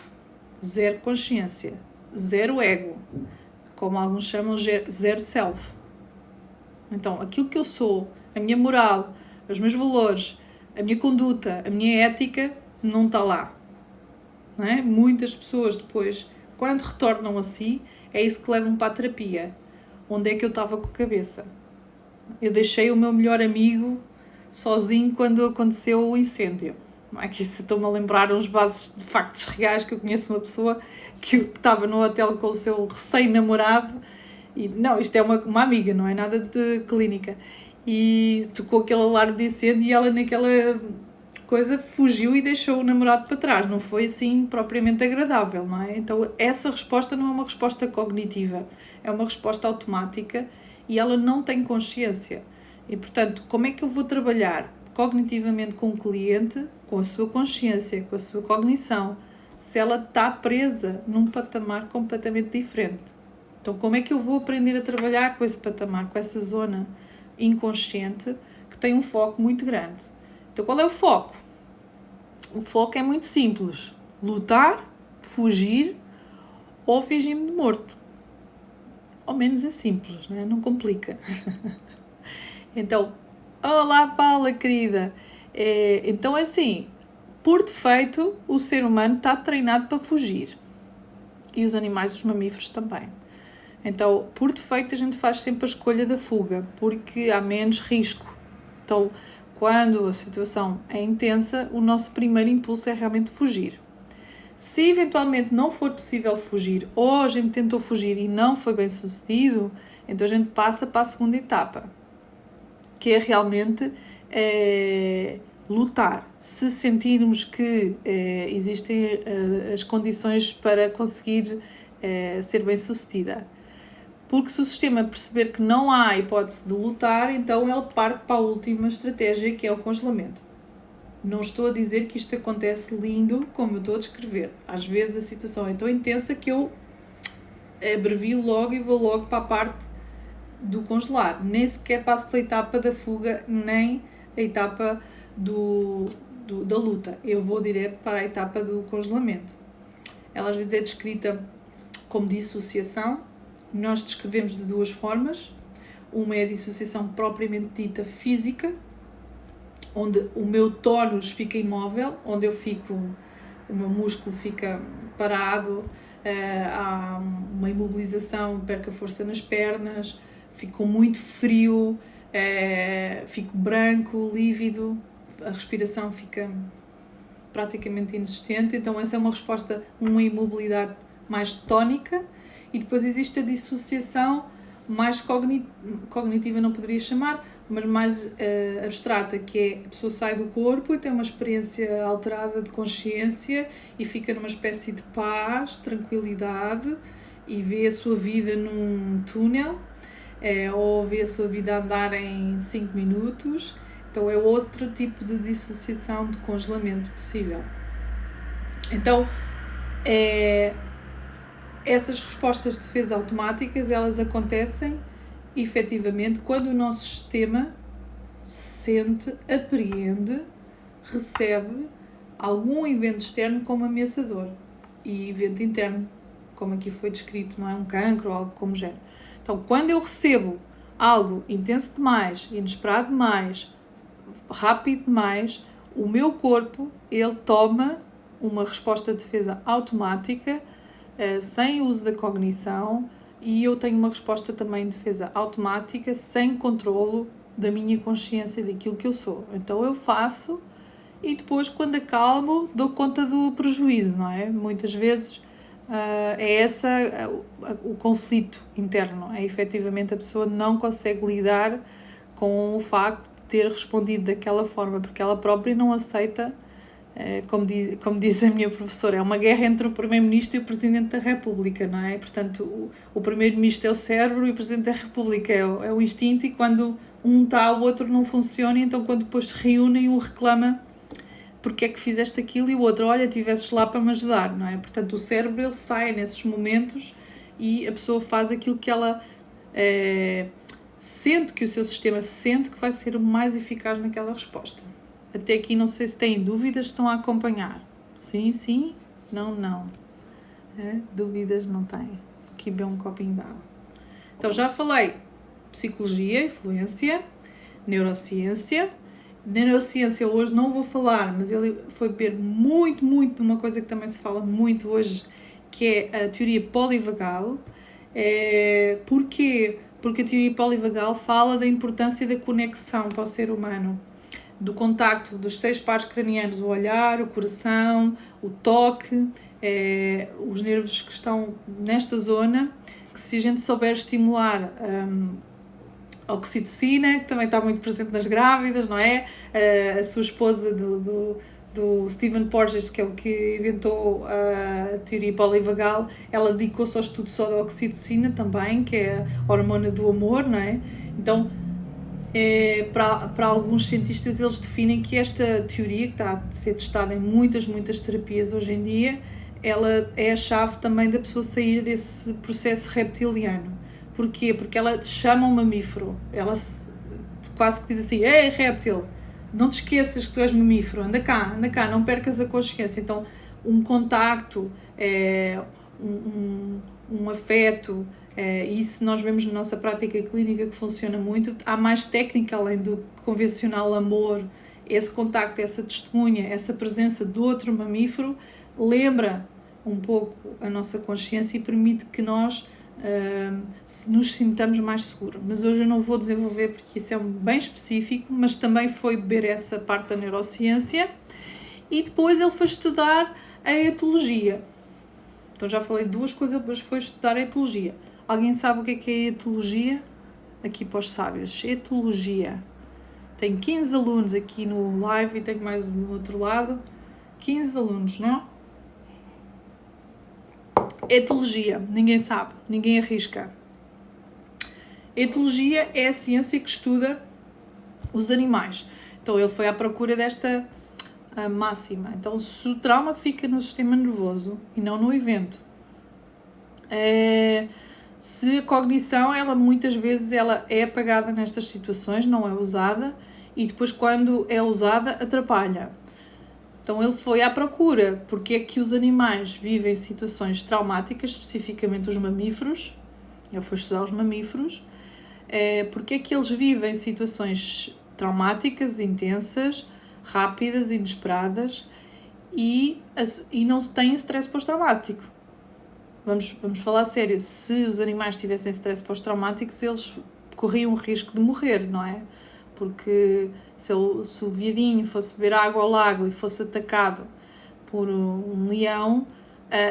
zero consciência, zero ego, como alguns chamam, zero self. Então, aquilo que eu sou, a minha moral, os meus valores, a minha conduta, a minha ética, não está lá. Não é? Muitas pessoas depois, quando retornam a si, é isso que levam para a terapia. Onde é que eu estava com a cabeça? Eu deixei o meu melhor amigo sozinho quando aconteceu o incêndio. Não é que isso estou-me a lembrar uns bases de factos reais, que eu conheço uma pessoa que estava no hotel com o seu recém-namorado e não, isto é uma amiga, não é nada de clínica, e tocou aquele alarme de incêndio e ela naquela coisa fugiu e deixou o namorado para trás. Não foi assim propriamente agradável, não é? Então essa resposta não é uma resposta cognitiva, é uma resposta automática e ela não tem consciência. E portanto, como é que eu vou trabalhar cognitivamente com o cliente, com a sua consciência, com a sua cognição, se ela está presa num patamar completamente diferente? Então, como é que eu vou aprender a trabalhar com esse patamar, com essa zona inconsciente que tem um foco muito grande? Então, qual é o foco? O foco é muito simples: lutar, fugir ou fingir-me de morto. Ao menos é simples, não é? Não complica. Então, olá Paula querida. Então é assim, por defeito o ser humano está treinado para fugir. E os animais, os mamíferos também. Então, por defeito a gente faz sempre a escolha da fuga, porque há menos risco. Então, quando a situação é intensa, o nosso primeiro impulso é realmente fugir. Se eventualmente não for possível fugir, ou a gente tentou fugir e não foi bem sucedido, então a gente passa para a segunda etapa, que é realmente lutar. Se sentirmos que existem as condições para conseguir ser bem sucedida. Porque se o sistema perceber que não há hipótese de lutar, então ele parte para a última estratégia, que é o congelamento. Não estou a dizer que isto acontece lindo, como eu estou a descrever. Às vezes a situação é tão intensa que eu abrevio logo e vou logo para a parte do congelar. Nem sequer passo pela etapa da fuga, nem a etapa da luta. Eu vou direto para a etapa do congelamento. Ela às vezes é descrita como dissociação. Nós descrevemos de duas formas. Uma é a dissociação propriamente dita física, onde o meu tónus fica imóvel, onde o meu músculo fica parado, há uma imobilização, perco a força nas pernas, fico muito frio, fico branco, lívido, a respiração fica praticamente inexistente. Então essa é uma resposta, uma imobilidade mais tónica. E depois existe a dissociação mais cognitiva, não poderia chamar, mas mais abstrata, que é a pessoa sai do corpo e tem uma experiência alterada de consciência e fica numa espécie de paz, tranquilidade, e vê a sua vida num túnel, ou vê a sua vida andar em 5 minutos. Então é outro tipo de dissociação, de congelamento possível. Então, essas respostas de defesa automáticas, elas acontecem efetivamente quando o nosso sistema sente, apreende, recebe algum evento externo como ameaçador e evento interno, como aqui foi descrito, não é? Um cancro ou algo como género. Então, quando eu recebo algo intenso demais, inesperado demais, rápido demais, o meu corpo, ele toma uma resposta de defesa automática, sem uso da cognição, e eu tenho uma resposta também de defesa automática, sem controlo da minha consciência daquilo que eu sou. Então eu faço e depois, quando acalmo, dou conta do prejuízo, não é? Muitas vezes é esse o conflito interno, é efetivamente a pessoa não consegue lidar com o facto de ter respondido daquela forma, porque ela própria não aceita. Como diz a minha professora, é uma guerra entre o Primeiro-Ministro e o Presidente da República, não é? Portanto, o Primeiro-Ministro é o cérebro e o Presidente da República é o instinto, e quando um está, o outro não funciona, e então quando depois se reúnem, um reclama porque é que fizeste aquilo e o outro, olha, estivesses lá para me ajudar, não é? Portanto, o cérebro, ele sai nesses momentos e a pessoa faz aquilo que ela sente, que o seu sistema sente que vai ser o mais eficaz naquela resposta. Até aqui não sei se têm dúvidas, estão a acompanhar. Sim, sim, não, não. Dúvidas não tem. Aqui bebe um copinho de água. Então já falei psicologia, influência, neurociência. Neurociência hoje não vou falar, mas ele foi beber muito de uma coisa que também se fala muito hoje, que é a teoria polivagal. Porquê? Porque a teoria polivagal fala da importância da conexão para o ser humano, do contacto dos 6 pares cranianos, o olhar, o coração, o toque, os nervos que estão nesta zona, que se a gente souber estimular a oxitocina, que também está muito presente nas grávidas, não é? A sua esposa do Stephen Porges, que é o que inventou a teoria polivagal, ela dedicou-se ao estudo só da oxitocina também, que é a hormona do amor, não é? Então, para alguns cientistas, eles definem que esta teoria, que está a ser testada em muitas terapias hoje em dia, ela é a chave também da pessoa sair desse processo reptiliano. Porquê? Porque ela chama um mamífero, ela quase que diz assim: ei, réptil, não te esqueças que tu és mamífero, anda cá, não percas a consciência. Então, um contacto, um afeto, isso nós vemos na nossa prática clínica que funciona muito. Há mais técnica além do convencional amor, esse contacto, essa testemunha, essa presença do outro mamífero lembra um pouco a nossa consciência e permite que nós nos sintamos mais seguros. Mas hoje eu não vou desenvolver porque isso é bem específico, mas também foi beber essa parte da neurociência. E depois ele foi estudar a etologia. Então já falei de 2 coisas, depois foi estudar a etologia. Alguém sabe o que é a etologia? Aqui para os sábios. Etologia. Tenho 15 alunos aqui no live e tenho mais no outro lado. 15 alunos, não? Etologia. Ninguém sabe. Ninguém arrisca. Etologia é a ciência que estuda os animais. Então ele foi à procura desta máxima. Então se o trauma fica no sistema nervoso e não no evento, se a cognição, ela muitas vezes ela é apagada nestas situações, não é usada, e depois quando é usada atrapalha. Então ele foi à procura porque é que os animais vivem situações traumáticas, especificamente os mamíferos. Ele foi estudar os mamíferos. Porque é que eles vivem situações traumáticas, intensas, rápidas, inesperadas e não têm stress pós-traumático. Vamos falar sério, se os animais tivessem stress pós-traumático, eles corriam o risco de morrer, não é? Porque se o viadinho fosse beber água ao lago e fosse atacado por um leão,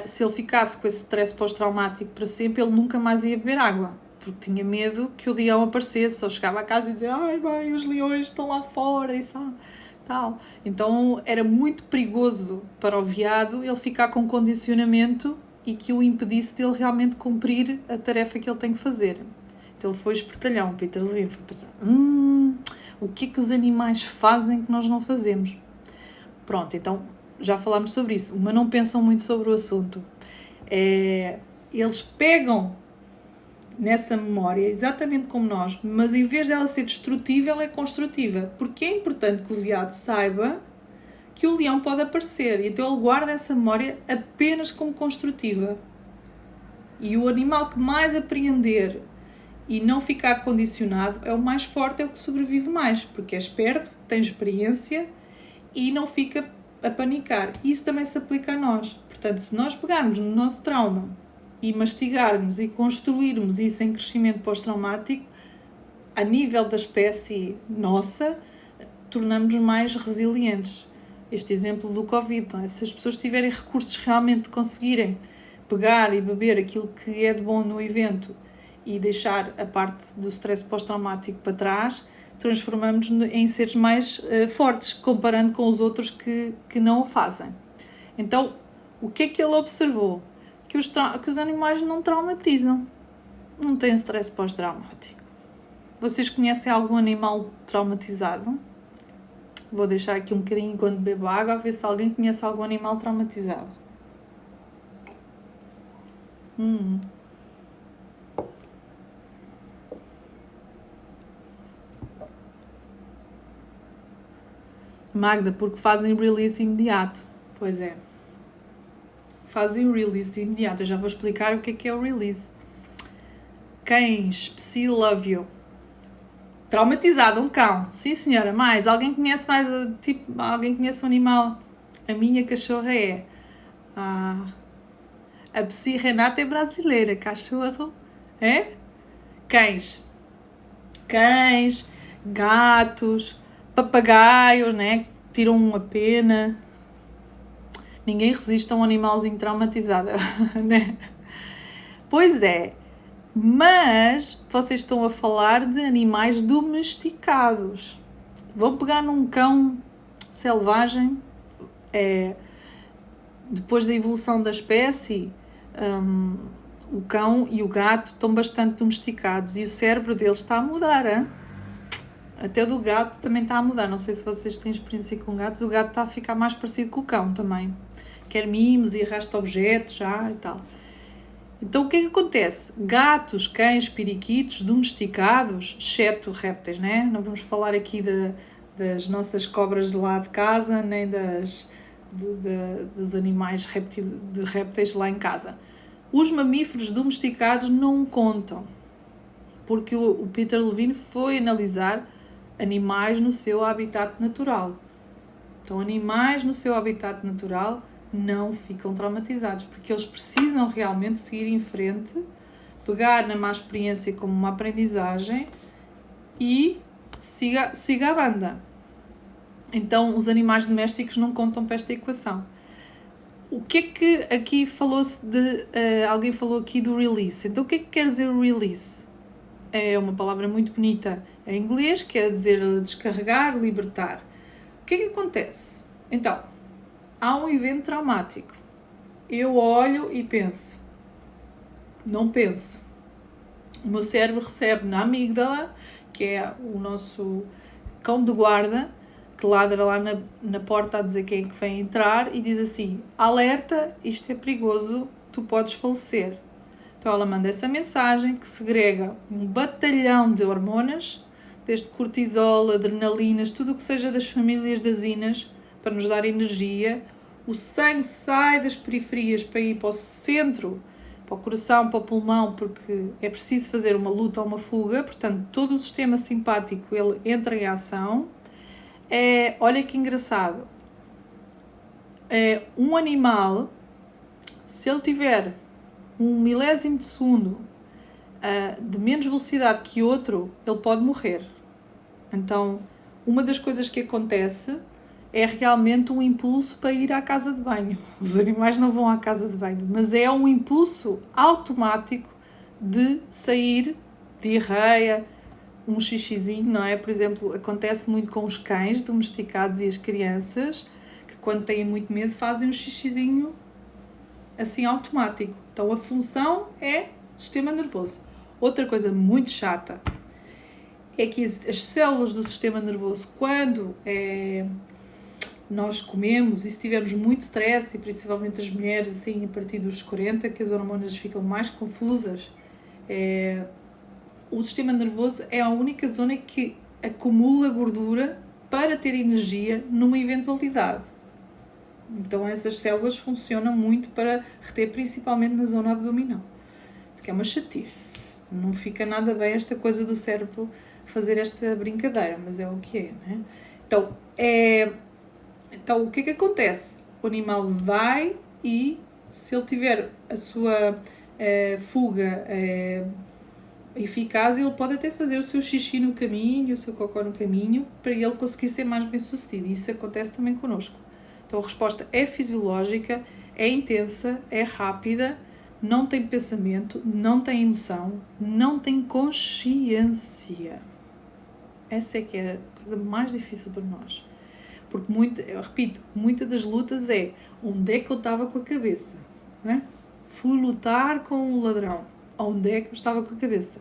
se ele ficasse com esse stress pós-traumático para sempre, ele nunca mais ia beber água, porque tinha medo que o leão aparecesse, ou chegava a casa e dizia: ai bem, os leões estão lá fora e tal. Então era muito perigoso para o veado ele ficar com condicionamento e que o impedisse de ele realmente cumprir a tarefa que ele tem que fazer. Então ele foi espertalhão, Peter Levine foi pensar: o que é que os animais fazem que nós não fazemos? Pronto, então já falámos sobre isso, mas não pensam muito sobre o assunto. Eles pegam nessa memória exatamente como nós, mas em vez dela ser destrutiva, ela é construtiva, porque é importante que o veado saiba que o leão pode aparecer, e então ele guarda essa memória apenas como construtiva. E o animal que mais apreender e não ficar condicionado é o mais forte, é o que sobrevive mais, porque é esperto, tem experiência e não fica a panicar. Isso também se aplica a nós. Portanto, se nós pegarmos no nosso trauma e mastigarmos e construirmos isso em crescimento pós-traumático, a nível da espécie nossa, tornamos-nos mais resilientes. Este exemplo do Covid, não é? Se as pessoas tiverem recursos realmente de conseguirem pegar e beber aquilo que é de bom no evento e deixar a parte do stress pós-traumático para trás, transformamos-nos em seres mais fortes, comparando com os outros que não o fazem. Então, o que é que ele observou? Que os animais não traumatizam, não têm stress pós-traumático. Vocês conhecem algum animal traumatizado? Vou deixar aqui um bocadinho enquanto bebo água, a ver se alguém conhece algum animal traumatizado. Magda, porque fazem release imediato. Pois é. fazem o release de imediato. Eu já vou explicar o que é o release. Cães, Psi Love You. Traumatizado, um cão. Sim, senhora. Mais, alguém conhece alguém conhece um animal? A minha cachorra é. A Psi Renata é brasileira. Cachorro é? Cães, gatos, papagaios, né? Tiram a pena. Ninguém resiste a um animalzinho traumatizado, né? Pois é, mas vocês estão a falar de animais domesticados. Vou pegar num cão selvagem, depois da evolução da espécie, o cão e o gato estão bastante domesticados e o cérebro deles está a mudar, hein? Até o do gato também está a mudar. Não sei se vocês têm experiência com gatos, o gato está a ficar mais parecido com o cão também. Quer mimos e arrasta objetos já e tal. Então o que é que acontece? Gatos, cães, periquitos domesticados, exceto répteis, né? Não vamos falar aqui das nossas cobras de lá de casa, nem dos animais de répteis lá em casa. Os mamíferos domesticados não contam, porque o Peter Levine foi analisar animais no seu habitat natural. Então, animais no seu habitat natural não ficam traumatizados, porque eles precisam realmente seguir em frente, pegar na má experiência como uma aprendizagem e siga a banda. Então, os animais domésticos não contam para esta equação. O que é que aqui falou-se de... alguém falou aqui do release. Então, o que é que quer dizer o release? É uma palavra muito bonita em inglês, quer dizer descarregar, libertar. O que é que acontece? Então, há um evento traumático. Eu olho e penso. Não penso. O meu cérebro recebe na amígdala, que é o nosso cão de guarda, que ladra lá na porta a dizer quem é que vem entrar e diz assim: alerta, isto é perigoso, tu podes falecer. Então ela manda essa mensagem que segrega um batalhão de hormonas, desde cortisol, adrenalinas, tudo o que seja das famílias das inas, para nos dar energia. O sangue sai das periferias para ir para o centro, para o coração, para o pulmão, porque é preciso fazer uma luta ou uma fuga. Portanto, todo o sistema simpático ele entra em ação. Olha que engraçado. Um animal, se ele tiver 1/1000 de segundo de menos velocidade que outro, ele pode morrer. Então, uma das coisas que acontece é realmente um impulso para ir à casa de banho. Os animais não vão à casa de banho, mas é um impulso automático de sair, diarreia, um xixizinho, não é? Por exemplo, acontece muito com os cães domesticados e as crianças, que quando têm muito medo fazem um xixizinho assim automático. Então a função é sistema nervoso. Outra coisa muito chata é que as células do sistema nervoso, quando nós comemos e se tivermos muito stress, e principalmente as mulheres assim a partir dos 40, que as hormonas ficam mais confusas, o sistema nervoso é a única zona que acumula gordura para ter energia numa eventualidade. Então essas células funcionam muito para reter, principalmente na zona abdominal, que é uma chatice. Não fica nada bem esta coisa do cérebro fazer esta brincadeira, mas é o que é, né? Então o que é que acontece? O animal vai e, se ele tiver a sua fuga eficaz, ele pode até fazer o seu xixi no caminho, o seu cocó no caminho, para ele conseguir ser mais bem sucedido. E isso acontece também connosco. Então a resposta é fisiológica, é intensa, é rápida, não tem pensamento, não tem emoção, não tem consciência. Essa é que é a coisa mais difícil para nós. Porque, eu repito, muitas das lutas é onde é que eu estava com a cabeça, né? Fui lutar com o ladrão. Onde é que eu estava com a cabeça?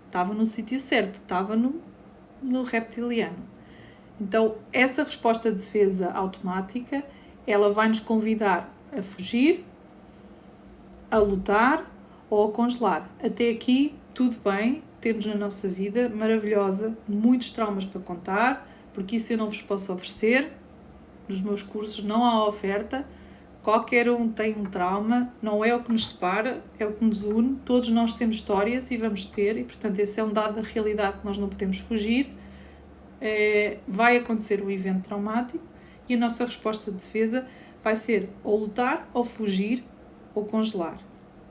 Estava no sítio certo, estava no reptiliano. Então, essa resposta de defesa automática, ela vai nos convidar a fugir, a lutar ou a congelar. Até aqui, tudo bem, temos na nossa vida maravilhosa, muitos traumas para contar, porque isso eu não vos posso oferecer. Nos meus cursos não há oferta Qualquer um tem um trauma, não é o que nos separa, é o que nos une. Todos nós temos histórias e vamos ter, e portanto esse é um dado da realidade que nós não podemos fugir. Vai acontecer um evento traumático e a nossa resposta de defesa vai ser ou lutar, ou fugir, ou congelar.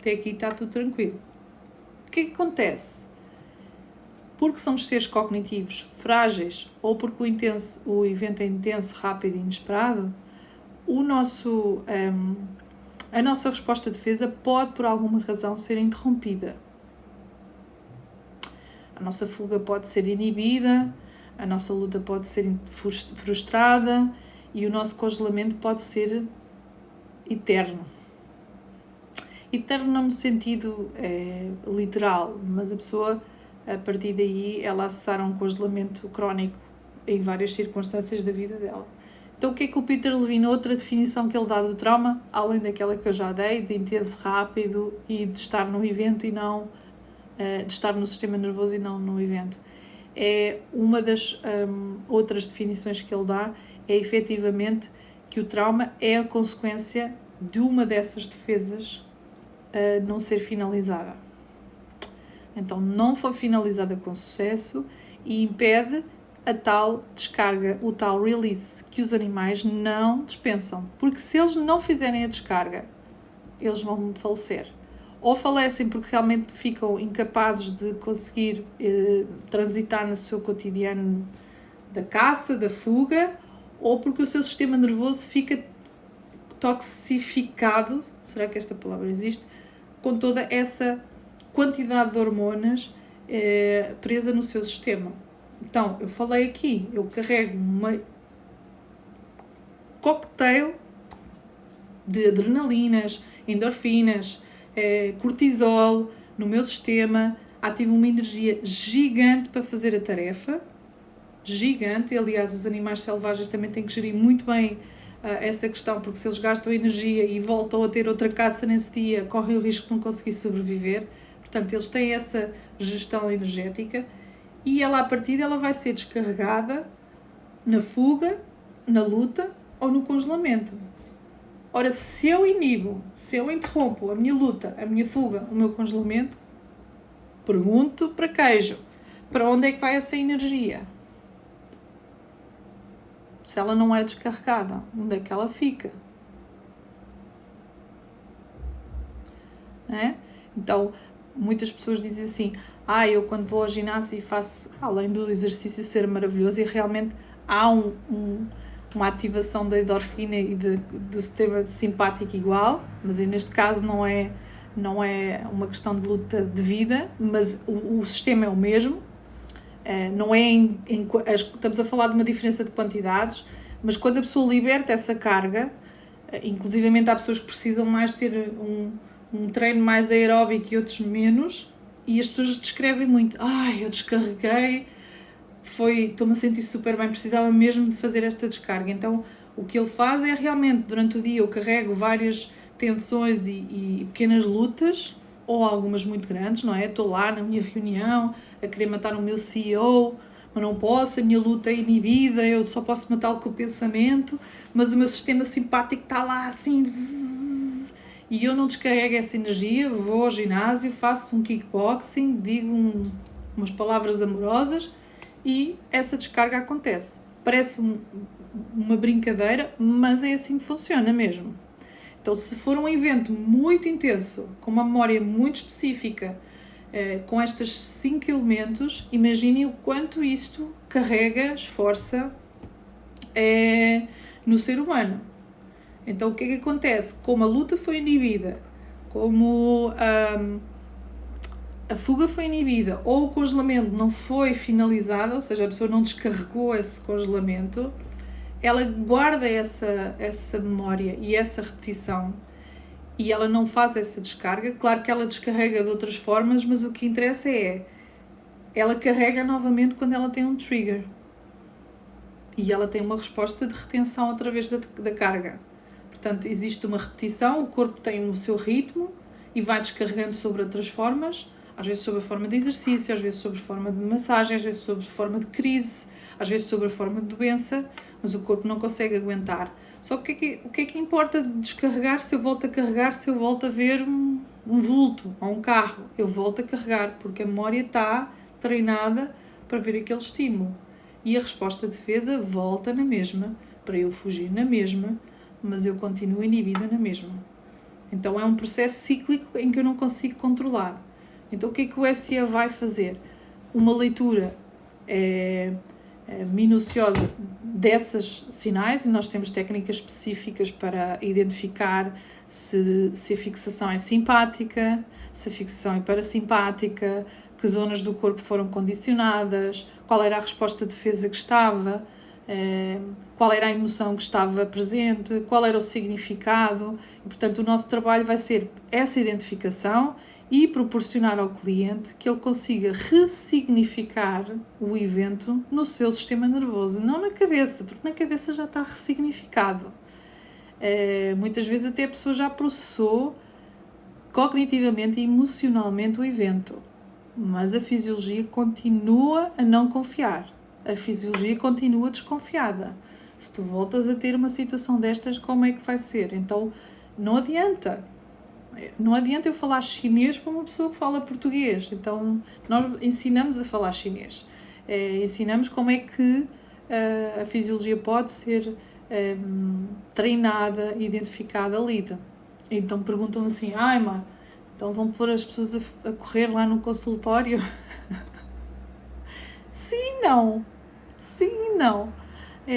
Até aqui está tudo tranquilo. O que é que acontece? Porque somos seres cognitivos frágeis ou porque o evento é intenso, rápido e inesperado, a nossa resposta de defesa pode, por alguma razão, ser interrompida. A nossa fuga pode ser inibida, a nossa luta pode ser frustrada e o nosso congelamento pode ser eterno. Eterno não no sentido literal, mas a pessoa, a partir daí, ela acessará um congelamento crónico em várias circunstâncias da vida dela. Então, o que é que o Peter Levine, outra definição que ele dá do trauma, além daquela que eu já dei, de intenso, rápido e de estar no evento e não, de estar no sistema nervoso e não no evento, é uma das outras definições que ele dá, é efetivamente que o trauma é a consequência de uma dessas defesas não ser finalizada. Então, não foi finalizada com sucesso e impede a tal descarga, o tal release, que os animais não dispensam. Porque se eles não fizerem a descarga, eles vão falecer. Ou falecem porque realmente ficam incapazes de conseguir transitar no seu cotidiano da caça, da fuga, ou porque o seu sistema nervoso fica toxificado, será que esta palavra existe, com toda essa quantidade de hormonas presa no seu sistema. Então, eu falei aqui, eu carrego uma cocktail de adrenalinas, endorfinas, cortisol no meu sistema, ativo uma energia gigante para fazer a tarefa, gigante. Aliás, os animais selvagens também têm que gerir muito bem essa questão, porque se eles gastam energia e voltam a ter outra caça nesse dia, correm o risco de não conseguir sobreviver. Portanto, eles têm essa gestão energética e ela, à partida, ela vai ser descarregada na fuga, na luta ou no congelamento. Ora, se eu inibo, se eu interrompo a minha luta, a minha fuga, o meu congelamento, pergunto para queijo, para onde é que vai essa energia? Se ela não é descarregada, onde é que ela fica? Então, muitas pessoas dizem assim, eu quando vou ao ginásio e faço, além do exercício ser maravilhoso, e realmente há uma ativação da endorfina e do sistema simpático igual, mas neste caso não é uma questão de luta de vida, mas o sistema é o mesmo. Não é estamos a falar de uma diferença de quantidades, mas quando a pessoa liberta essa carga, inclusivamente há pessoas que precisam mais ter um treino mais aeróbico e outros menos, e as pessoas descrevem muito, eu descarreguei, estou-me a sentir super bem, precisava mesmo de fazer esta descarga. Então o que ele faz é realmente, durante o dia eu carrego várias tensões e pequenas lutas, ou algumas muito grandes, não é? Estou lá na minha reunião a querer matar o meu CEO, mas não posso, a minha luta é inibida, eu só posso matá-lo com o pensamento, mas o meu sistema simpático está lá assim, bzzz, e eu não descarrego essa energia, vou ao ginásio, faço um kickboxing, digo umas palavras amorosas e essa descarga acontece. Parece uma brincadeira, mas é assim que funciona mesmo. Então, se for um evento muito intenso, com uma memória muito específica, com estes 5 elementos, imaginem o quanto isto carrega, esforça no ser humano. Então, o que é que acontece? Como a luta foi inibida, como a fuga foi inibida ou o congelamento não foi finalizado, ou seja, a pessoa não descarregou esse congelamento, ela guarda essa memória e essa repetição e ela não faz essa descarga. Claro que ela descarrega de outras formas, mas o que interessa é ela carrega novamente quando ela tem um trigger e ela tem uma resposta de retenção através da carga. Portanto, existe uma repetição, o corpo tem o seu ritmo e vai descarregando sobre outras formas, às vezes sob a forma de exercício, às vezes sob a forma de massagem, às vezes sob a forma de crise, às vezes sob a forma de doença, mas o corpo não consegue aguentar Só que o que é que importa descarregar se eu volto a carregar, se eu volto a ver um vulto ou um carro? Eu volto a carregar, porque a memória está treinada para ver aquele estímulo. E a resposta de defesa volta na mesma, para eu fugir na mesma, mas eu continuo inibida na mesma. Então é um processo cíclico em que eu não consigo controlar. Então o que é que o SIA vai fazer? Uma leitura minuciosa dessas sinais, e nós temos técnicas específicas para identificar se a fixação é simpática, se a fixação é parasimpática, que zonas do corpo foram condicionadas, qual era a resposta de defesa que estava, qual era a emoção que estava presente, qual era o significado. E, portanto, o nosso trabalho vai ser essa identificação e proporcionar ao cliente que ele consiga ressignificar o evento no seu sistema nervoso, não na cabeça, porque na cabeça já está ressignificado. Muitas vezes até a pessoa já processou cognitivamente e emocionalmente o evento, mas a fisiologia continua a não confiar. A fisiologia continua desconfiada. Se tu voltas a ter uma situação destas, como é que vai ser? Então, não adianta. Não adianta eu falar chinês para uma pessoa que fala português. Então, nós ensinamos a falar chinês. Ensinamos como é que a fisiologia pode ser treinada, identificada, lida. Então, perguntam assim, mãe, então vão pôr as pessoas a correr lá no consultório? Sim e não. Sim e não.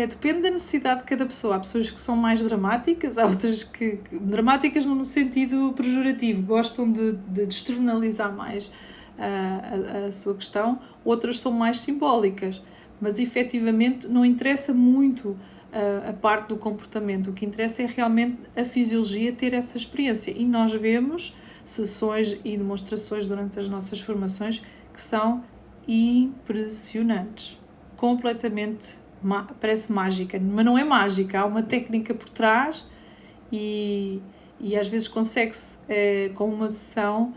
Depende da necessidade de cada pessoa. Há pessoas que são mais dramáticas, há outras que dramáticas no sentido pejorativo, gostam de externalizar mais a sua questão, outras são mais simbólicas, mas efetivamente não interessa muito a parte do comportamento, o que interessa é realmente a fisiologia ter essa experiência, e nós vemos sessões e demonstrações durante as nossas formações que são impressionantes, completamente, parece mágica, mas não é mágica, há uma técnica por trás e às vezes consegue-se com uma sessão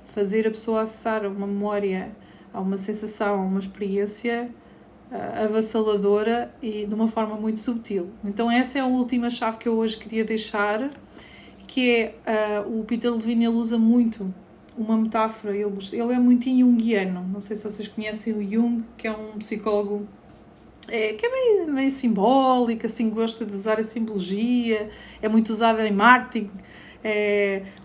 fazer a pessoa acessar a uma memória, a uma sensação, a uma experiência avassaladora e de uma forma muito subtil. Então essa é a última chave que eu hoje queria deixar, que é o Peter Levine. Ele usa muito uma metáfora, ele é muito junguiano, não sei se vocês conhecem o Jung, que é um psicólogo que é meio simbólico, assim, gosta de usar a simbologia, é muito usada em marketing,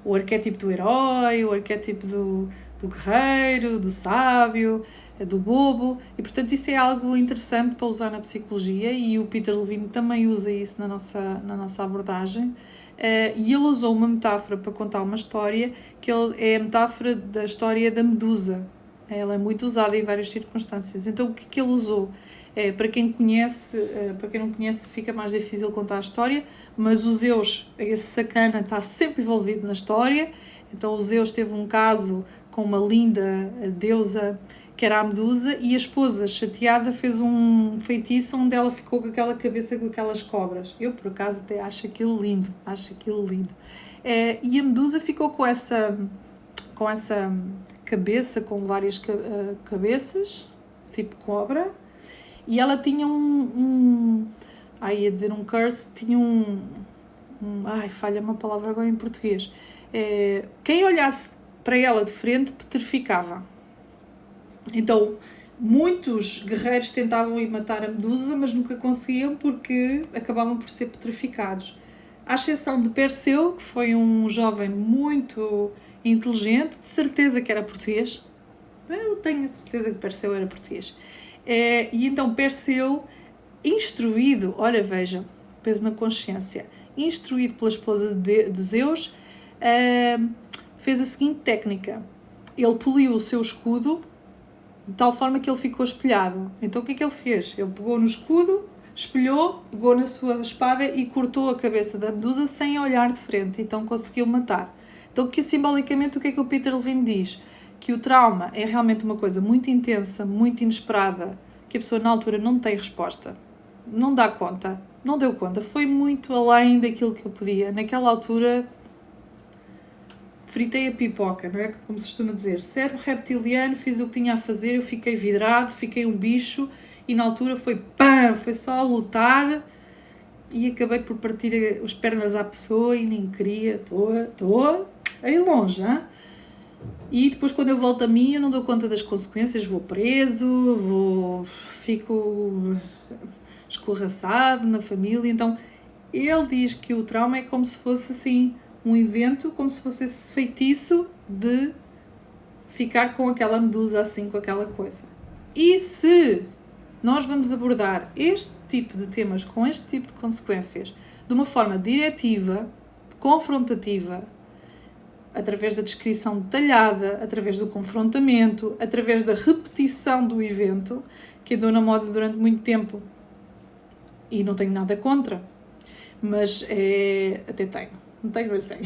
o arquétipo do herói, o arquétipo do guerreiro, do sábio, do bobo, e portanto isso é algo interessante para usar na psicologia, e o Peter Levine também usa isso na nossa abordagem. E ele usou uma metáfora para contar uma história, que é a metáfora da história da Medusa. Ela é muito usada em várias circunstâncias. Então o que ele usou? Para quem conhece, para quem não conhece fica mais difícil contar a história, mas o Zeus, esse sacana, está sempre envolvido na história. Então o Zeus teve um caso com uma linda deusa que era a Medusa, e a esposa, chateada, fez um feitiço onde ela ficou com aquela cabeça com aquelas cobras. Eu, por acaso, até acho aquilo lindo. E a Medusa ficou com essa cabeça, com várias cabeças, tipo cobra, e ela tinha ia dizer um curse, tinha falha-me a palavra agora em português. Quem olhasse para ela de frente petrificava. Então, muitos guerreiros tentavam ir matar a Medusa, mas nunca conseguiam porque acabavam por ser petrificados. À exceção de Perseu, que foi um jovem muito inteligente, de certeza que era português. Eu tenho a certeza que Perseu era português. E então Perseu, instruído, olha, veja, peso na consciência, instruído pela esposa de Zeus, fez a seguinte técnica. Ele poliu o seu escudo de tal forma que ele ficou espelhado. Então o que é que ele fez? Ele pegou no escudo, espelhou, pegou na sua espada e cortou a cabeça da Medusa sem olhar de frente. Então conseguiu matar. Então simbolicamente o que é que o Peter Levine diz? Que o trauma é realmente uma coisa muito intensa, muito inesperada, que a pessoa na altura não tem resposta, não dá conta, não deu conta, foi muito além daquilo que eu podia. Naquela altura fritei a pipoca, não é? Como se costuma dizer, cérebro reptiliano, fiz o que tinha a fazer, eu fiquei vidrado, fiquei um bicho, e na altura foi só a lutar, e acabei por partir as pernas à pessoa e nem queria, estou aí longe, hein? E depois quando eu volto a mim eu não dou conta das consequências, vou preso, fico escorraçado na família. Então ele diz que o trauma é como se fosse assim um evento, como se fosse esse feitiço de ficar com aquela medusa assim, com aquela coisa. E se nós vamos abordar este tipo de temas com este tipo de consequências de uma forma diretiva, confrontativa, através da descrição detalhada, através do confrontamento, através da repetição do evento, que andou na moda durante muito tempo e não tenho nada contra, mas até tenho, não tenho, mas tenho.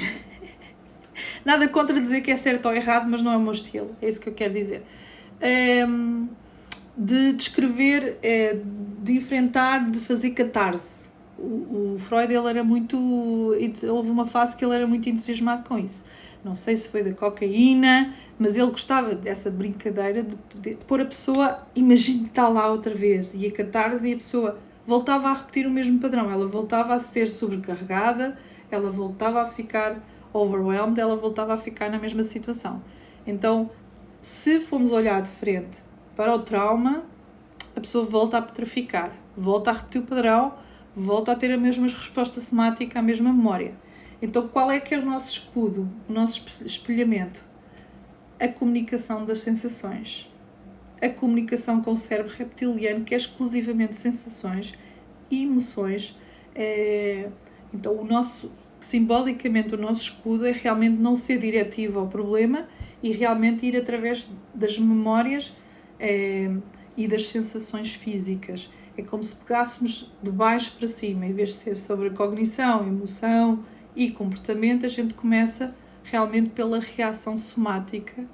Nada contra dizer que é certo ou errado, mas não é o meu estilo, é isso que eu quero dizer. De descrever, de enfrentar, de fazer catarse. O Freud, ele era muito... Houve uma fase que ele era muito entusiasmado com isso. Não sei se foi da cocaína, mas ele gostava dessa brincadeira de pôr a pessoa, imagine que está lá outra vez, e a catarse, e a pessoa voltava a repetir o mesmo padrão. Ela voltava a ser sobrecarregada, ela voltava a ficar overwhelmed, ela voltava a ficar na mesma situação. Então, se formos olhar de frente para o trauma, a pessoa volta a petrificar, volta a repetir o padrão, volta a ter a mesma resposta somática, a mesma memória. Então, qual é que é o nosso escudo, o nosso espelhamento? A comunicação das sensações. A comunicação com o cérebro reptiliano, que é exclusivamente sensações e emoções. Então, simbolicamente, o nosso escudo é realmente não ser diretivo ao problema e realmente ir através das memórias e das sensações físicas. É como se pegássemos de baixo para cima, em vez de ser sobre cognição, emoção e comportamento, a gente começa realmente pela reação somática,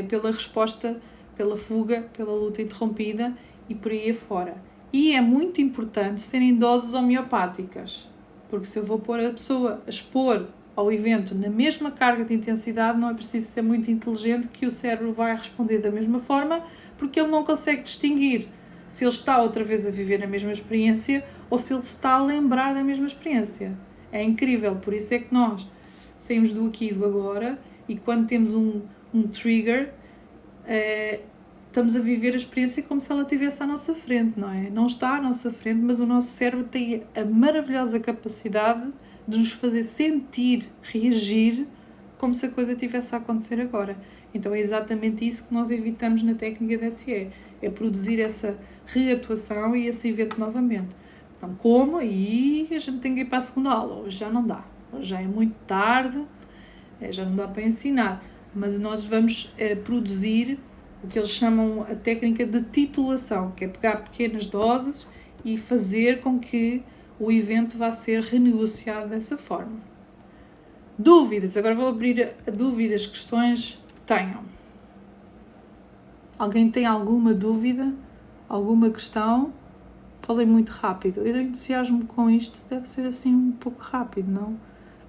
pela resposta, pela fuga, pela luta interrompida e por aí afora. E é muito importante serem doses homeopáticas, porque se eu vou pôr a pessoa a expor ao evento na mesma carga de intensidade, não é preciso ser muito inteligente que o cérebro vai responder da mesma forma, porque ele não consegue distinguir se ele está outra vez a viver a mesma experiência ou se ele está a lembrar da mesma experiência. É incrível, por isso é que nós saímos do aqui e do agora e quando temos um trigger, estamos a viver a experiência como se ela estivesse à nossa frente, não é? Não está à nossa frente, mas o nosso cérebro tem a maravilhosa capacidade de nos fazer sentir, reagir, como se a coisa estivesse a acontecer agora. Então é exatamente isso que nós evitamos na técnica da SE, é produzir essa reatuação e esse evento novamente. Então, como? E a gente tem que ir para a segunda aula. Hoje já não dá. Hoje já é muito tarde, já não dá para ensinar. Mas nós vamos produzir o que eles chamam a técnica de titulação, que é pegar pequenas doses e fazer com que o evento vá ser renegociado dessa forma. Dúvidas? Agora vou abrir a dúvidas, questões. Tenham. Alguém tem alguma dúvida? Alguma questão? Falei muito rápido. Eu entusiasmo com isto, deve ser assim um pouco rápido, não?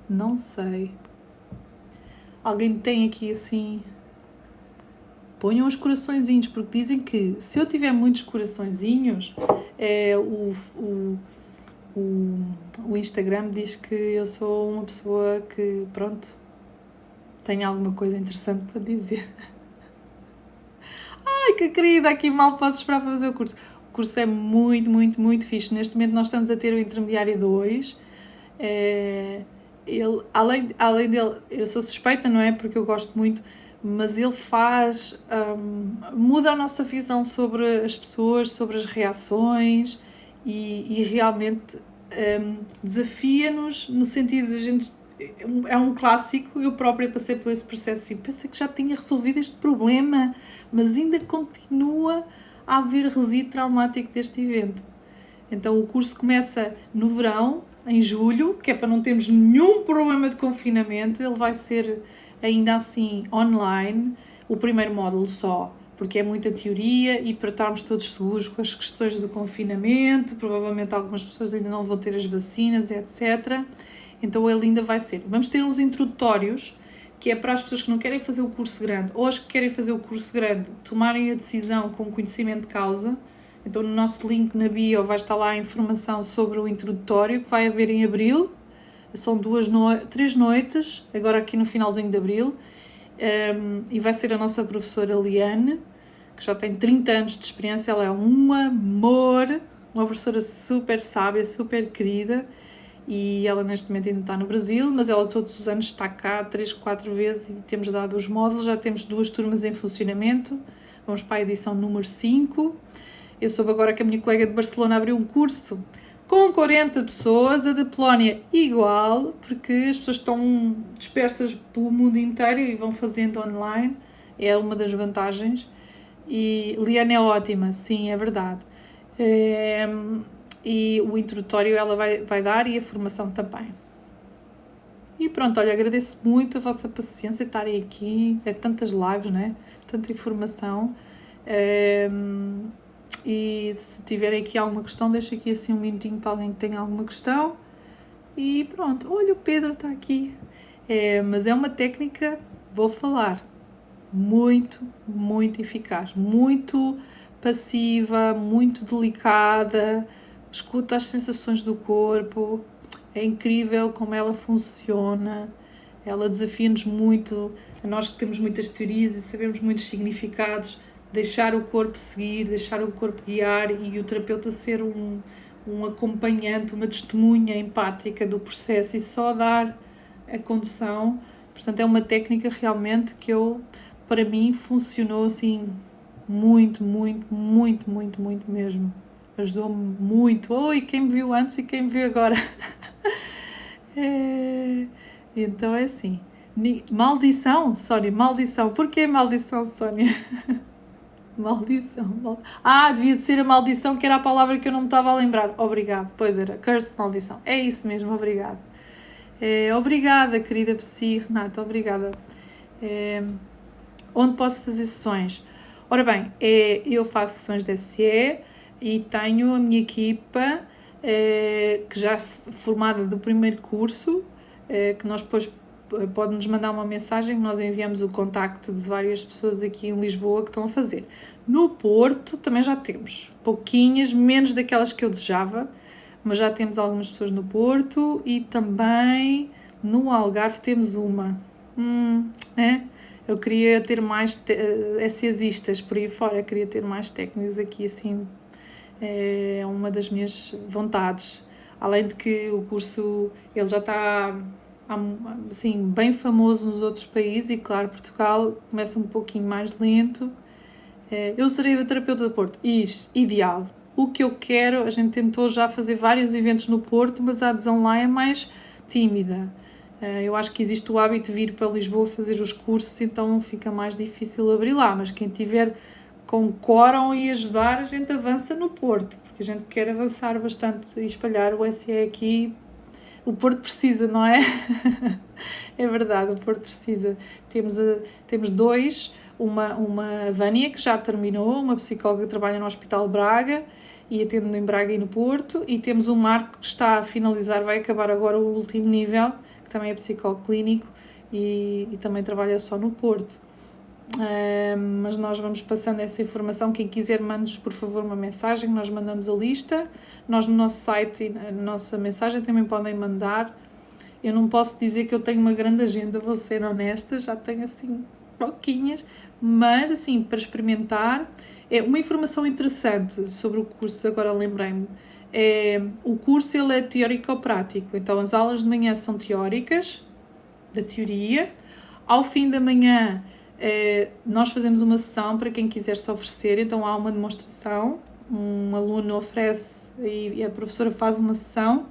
Não sei. Alguém tem aqui assim... Ponham os coraçõezinhos, porque dizem que se eu tiver muitos coraçõezinhos, o Instagram diz que eu sou uma pessoa que, pronto, tem alguma coisa interessante para dizer. Ai, que querida, aqui mal posso esperar para fazer o curso. O curso é muito, muito, muito fixe. Neste momento nós estamos a ter o Intermediário 2. Ele, além dele, eu sou suspeita, não é? Porque eu gosto muito, mas ele muda a nossa visão sobre as pessoas, sobre as reações e realmente desafia-nos no sentido de a gente... É um clássico, eu própria passei por esse processo assim, pensei que já tinha resolvido este problema, mas ainda continua a haver resíduo traumático deste evento. Então o curso começa no verão, em julho, que é para não termos nenhum problema de confinamento. Ele vai ser ainda assim online, o primeiro módulo só, porque é muita teoria e para estarmos todos seguros com as questões do confinamento, provavelmente algumas pessoas ainda não vão ter as vacinas, etc. Então ele ainda vai ser. Vamos ter uns introdutórios, que é para as pessoas que não querem fazer o curso grande ou as que querem fazer o curso grande tomarem a decisão com conhecimento de causa Então no nosso link na bio vai estar lá a informação sobre o introdutório que vai haver em abril. São 3 noites, agora aqui no finalzinho de abril, e vai ser a nossa professora Liane, que já tem 30 anos de experiência. Ela é um amor, uma professora super sábia, super querida, e ela neste momento ainda está no Brasil, mas ela todos os anos está cá 3, 4 vezes e temos dado os módulos. Já temos 2 turmas em funcionamento, vamos para a edição número 5. Eu soube agora que a minha colega de Barcelona abriu um curso com 40 pessoas, a da Polónia igual, porque as pessoas estão dispersas pelo mundo inteiro e vão fazendo online, é uma das vantagens. E Liane é ótima, sim, é verdade. E o introdutório ela vai dar e a formação também. E pronto, olha, agradeço muito a vossa paciência estarem aqui, é tantas lives, né? Tanta informação. E se tiverem aqui alguma questão, deixo aqui assim um minutinho para alguém que tenha alguma questão. E pronto, olha, o Pedro está aqui. Mas é uma técnica, vou falar, muito, muito eficaz, muito passiva, muito delicada, escuta as sensações do corpo, é incrível como ela funciona, ela desafia-nos muito, a nós que temos muitas teorias e sabemos muitos significados, deixar o corpo seguir, deixar o corpo guiar e o terapeuta ser um acompanhante, uma testemunha empática do processo e só dar a condução. Portanto, é uma técnica realmente que para mim funcionou assim muito, muito, muito, muito, muito mesmo. Ajudou-me muito. Oi, quem me viu antes e quem me viu agora. Então é assim. Maldição, Sónia, maldição. Porquê maldição, Sónia? Maldição. Devia de ser a maldição, que era a palavra que eu não me estava a lembrar. Obrigado. Pois era, curse, maldição. É isso mesmo, obrigado. Obrigada, querida Psi, Renata, obrigada. Onde posso fazer sessões? Ora bem, eu faço sessões de SE e tenho a minha equipa que já é formada do primeiro curso, que nós depois pode-nos mandar uma mensagem que nós enviamos o contacto de várias pessoas aqui em Lisboa que estão a fazer. No Porto também já temos pouquinhas, menos daquelas que eu desejava, mas já temos algumas pessoas no Porto e também no Algarve temos uma. Eu queria ter mais SEsistas por aí fora, queria ter mais técnicos aqui, assim, é uma das minhas vontades. Além de que o curso, ele já está assim, bem famoso nos outros países e, claro, Portugal começa um pouquinho mais lento. Eu serei a terapeuta do Porto, ideal. O que eu quero, a gente tentou já fazer vários eventos no Porto, mas a adesão lá é mais tímida. Eu acho que existe o hábito de vir para Lisboa fazer os cursos, então fica mais difícil abrir lá, mas quem tiver com quórum e ajudar, a gente avança no Porto, porque a gente quer avançar bastante e espalhar o SE aqui. O Porto precisa, não é? É verdade, o Porto precisa. Temos 2, uma Vânia, que já terminou, uma psicóloga que trabalha no Hospital Braga e atende em Braga e no Porto, e temos um Marco que está a finalizar, vai acabar agora o último nível, que também é psicólogo clínico e também trabalha só no Porto. Mas nós vamos passando essa informação. Quem quiser, mande-nos por favor uma mensagem, nós mandamos a lista. Nós no nosso site e na nossa mensagem também podem mandar. Eu não posso dizer que eu tenho uma grande agenda, vou ser honesta, já tenho assim pouquinhas, mas assim, para experimentar. Uma informação interessante sobre o curso, agora lembrei-me, o curso ele é teórico-prático, então as aulas de manhã são teóricas, da teoria. Ao fim da manhã nós fazemos uma sessão para quem quiser se oferecer, então há uma demonstração, um aluno oferece e a professora faz uma sessão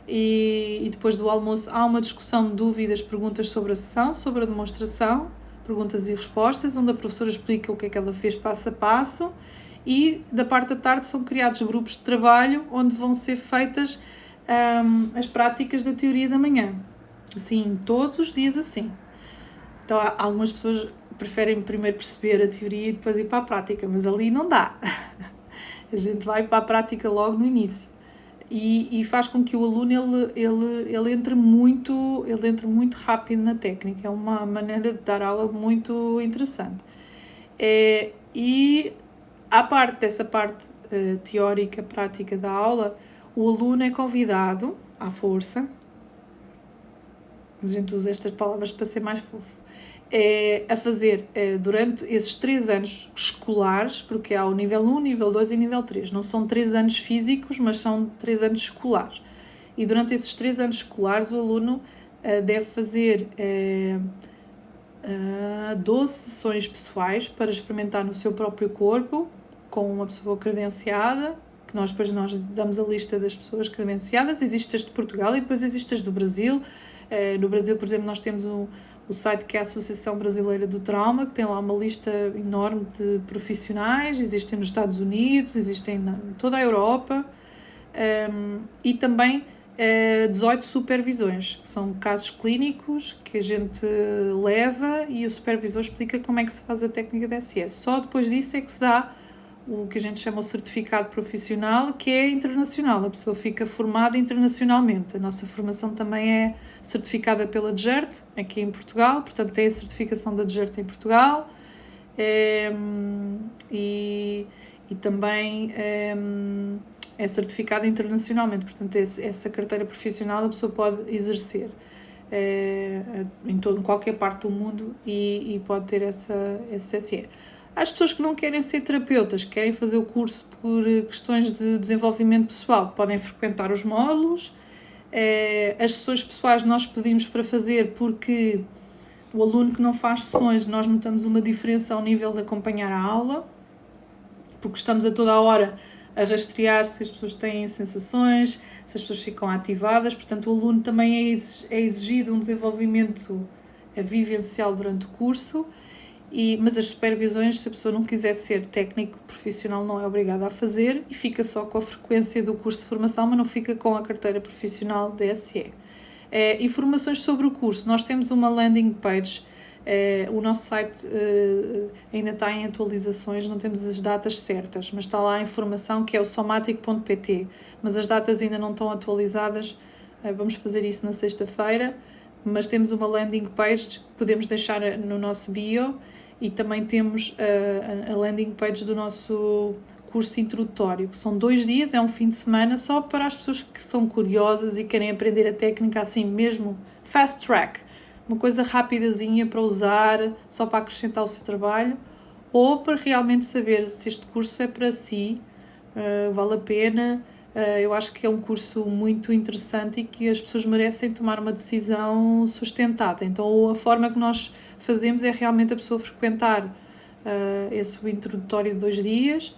e depois do almoço há uma discussão de dúvidas, perguntas sobre a sessão, sobre a demonstração, perguntas e respostas, onde a professora explica o que é que ela fez passo a passo, e da parte da tarde são criados grupos de trabalho onde vão ser feitas as práticas da teoria da manhã, assim, todos os dias assim. Então algumas pessoas preferem primeiro perceber a teoria e depois ir para a prática, mas ali não dá. A gente vai para a prática logo no início. E faz com que o aluno ele entre muito rápido na técnica. É uma maneira de dar aula muito interessante. E À parte dessa parte teórica, prática da aula, o aluno é convidado, à força, a gente usa estas palavras para ser mais fofo, a fazer durante esses 3 anos escolares, porque há o nível 1, nível 2 e nível 3. Não são 3 anos físicos, mas são 3 anos escolares. E durante esses 3 anos escolares o aluno deve fazer 12 sessões pessoais para experimentar no seu próprio corpo, com uma pessoa credenciada, que nós damos a lista das pessoas credenciadas. Existem as de Portugal e depois existem as do Brasil. No Brasil, por exemplo, nós temos o site que é a Associação Brasileira do Trauma, que tem lá uma lista enorme de profissionais. Existem nos Estados Unidos, existem em toda a Europa, e também 18 supervisões, que são casos clínicos que a gente leva e o supervisor explica como é que se faz a técnica de DSS. Só depois disso é que se dá o que a gente chama o certificado profissional, que é internacional, a pessoa fica formada internacionalmente. A nossa formação também é certificada pela DGERT, aqui em Portugal, portanto tem a certificação da DGERT em Portugal, e também é certificada internacionalmente, portanto essa carteira profissional a pessoa pode exercer em qualquer parte do mundo e pode ter esse CSE. As pessoas que não querem ser terapeutas, que querem fazer o curso por questões de desenvolvimento pessoal, podem frequentar os módulos. As sessões pessoais nós pedimos para fazer porque o aluno que não faz sessões, nós notamos uma diferença ao nível de acompanhar a aula, porque estamos a toda a hora a rastrear se as pessoas têm sensações, se as pessoas ficam ativadas, portanto o aluno também é exigido um desenvolvimento vivencial durante o curso, mas as supervisões, se a pessoa não quiser ser técnico profissional, não é obrigada a fazer e fica só com a frequência do curso de formação, mas não fica com a carteira profissional DSE. Informações sobre o curso, nós temos uma landing page. O nosso site ainda está em atualizações, não temos as datas certas, mas está lá a informação, que é o somatic.pt, mas as datas ainda não estão atualizadas. Vamos fazer isso na sexta-feira, mas temos uma landing page que podemos deixar no nosso bio, e também temos a landing page do nosso curso introdutório, que são 2 dias, é um fim de semana, só para as pessoas que são curiosas e querem aprender a técnica assim mesmo, fast track, uma coisa rapidazinha para usar, só para acrescentar ao seu trabalho, ou para realmente saber se este curso é para si, vale a pena. Eu acho que é um curso muito interessante e que as pessoas merecem tomar uma decisão sustentada. Então a forma que nós fazemos é realmente a pessoa frequentar esse introdutório de 2 dias,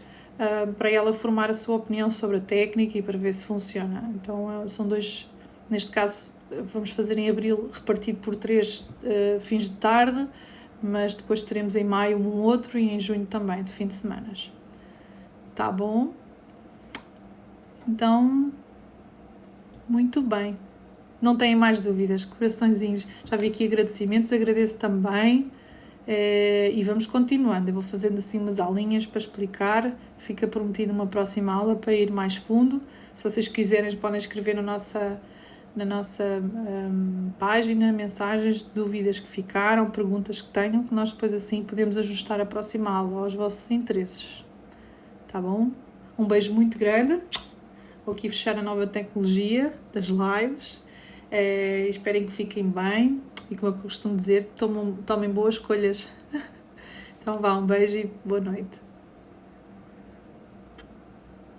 para ela formar a sua opinião sobre a técnica e para ver se funciona. Então são 2, neste caso vamos fazer em abril, repartido por 3 fins de tarde, mas depois teremos em maio um outro e em junho também, de fim de semanas. Tá bom? Então, muito bem. Não têm mais dúvidas, coraçõezinhos. Já vi aqui agradecimentos, agradeço também. E vamos continuando. Eu vou fazendo assim umas aulinhas para explicar. Fica prometido uma próxima aula para ir mais fundo. Se vocês quiserem, podem escrever na nossa página mensagens, dúvidas que ficaram, perguntas que tenham, que nós depois assim podemos ajustar a próxima aula aos vossos interesses. Tá bom? Um beijo muito grande. Vou aqui fechar a nova tecnologia das lives. Esperem que fiquem bem e, como eu costumo dizer, tomem boas escolhas. Então vá, um beijo e boa noite.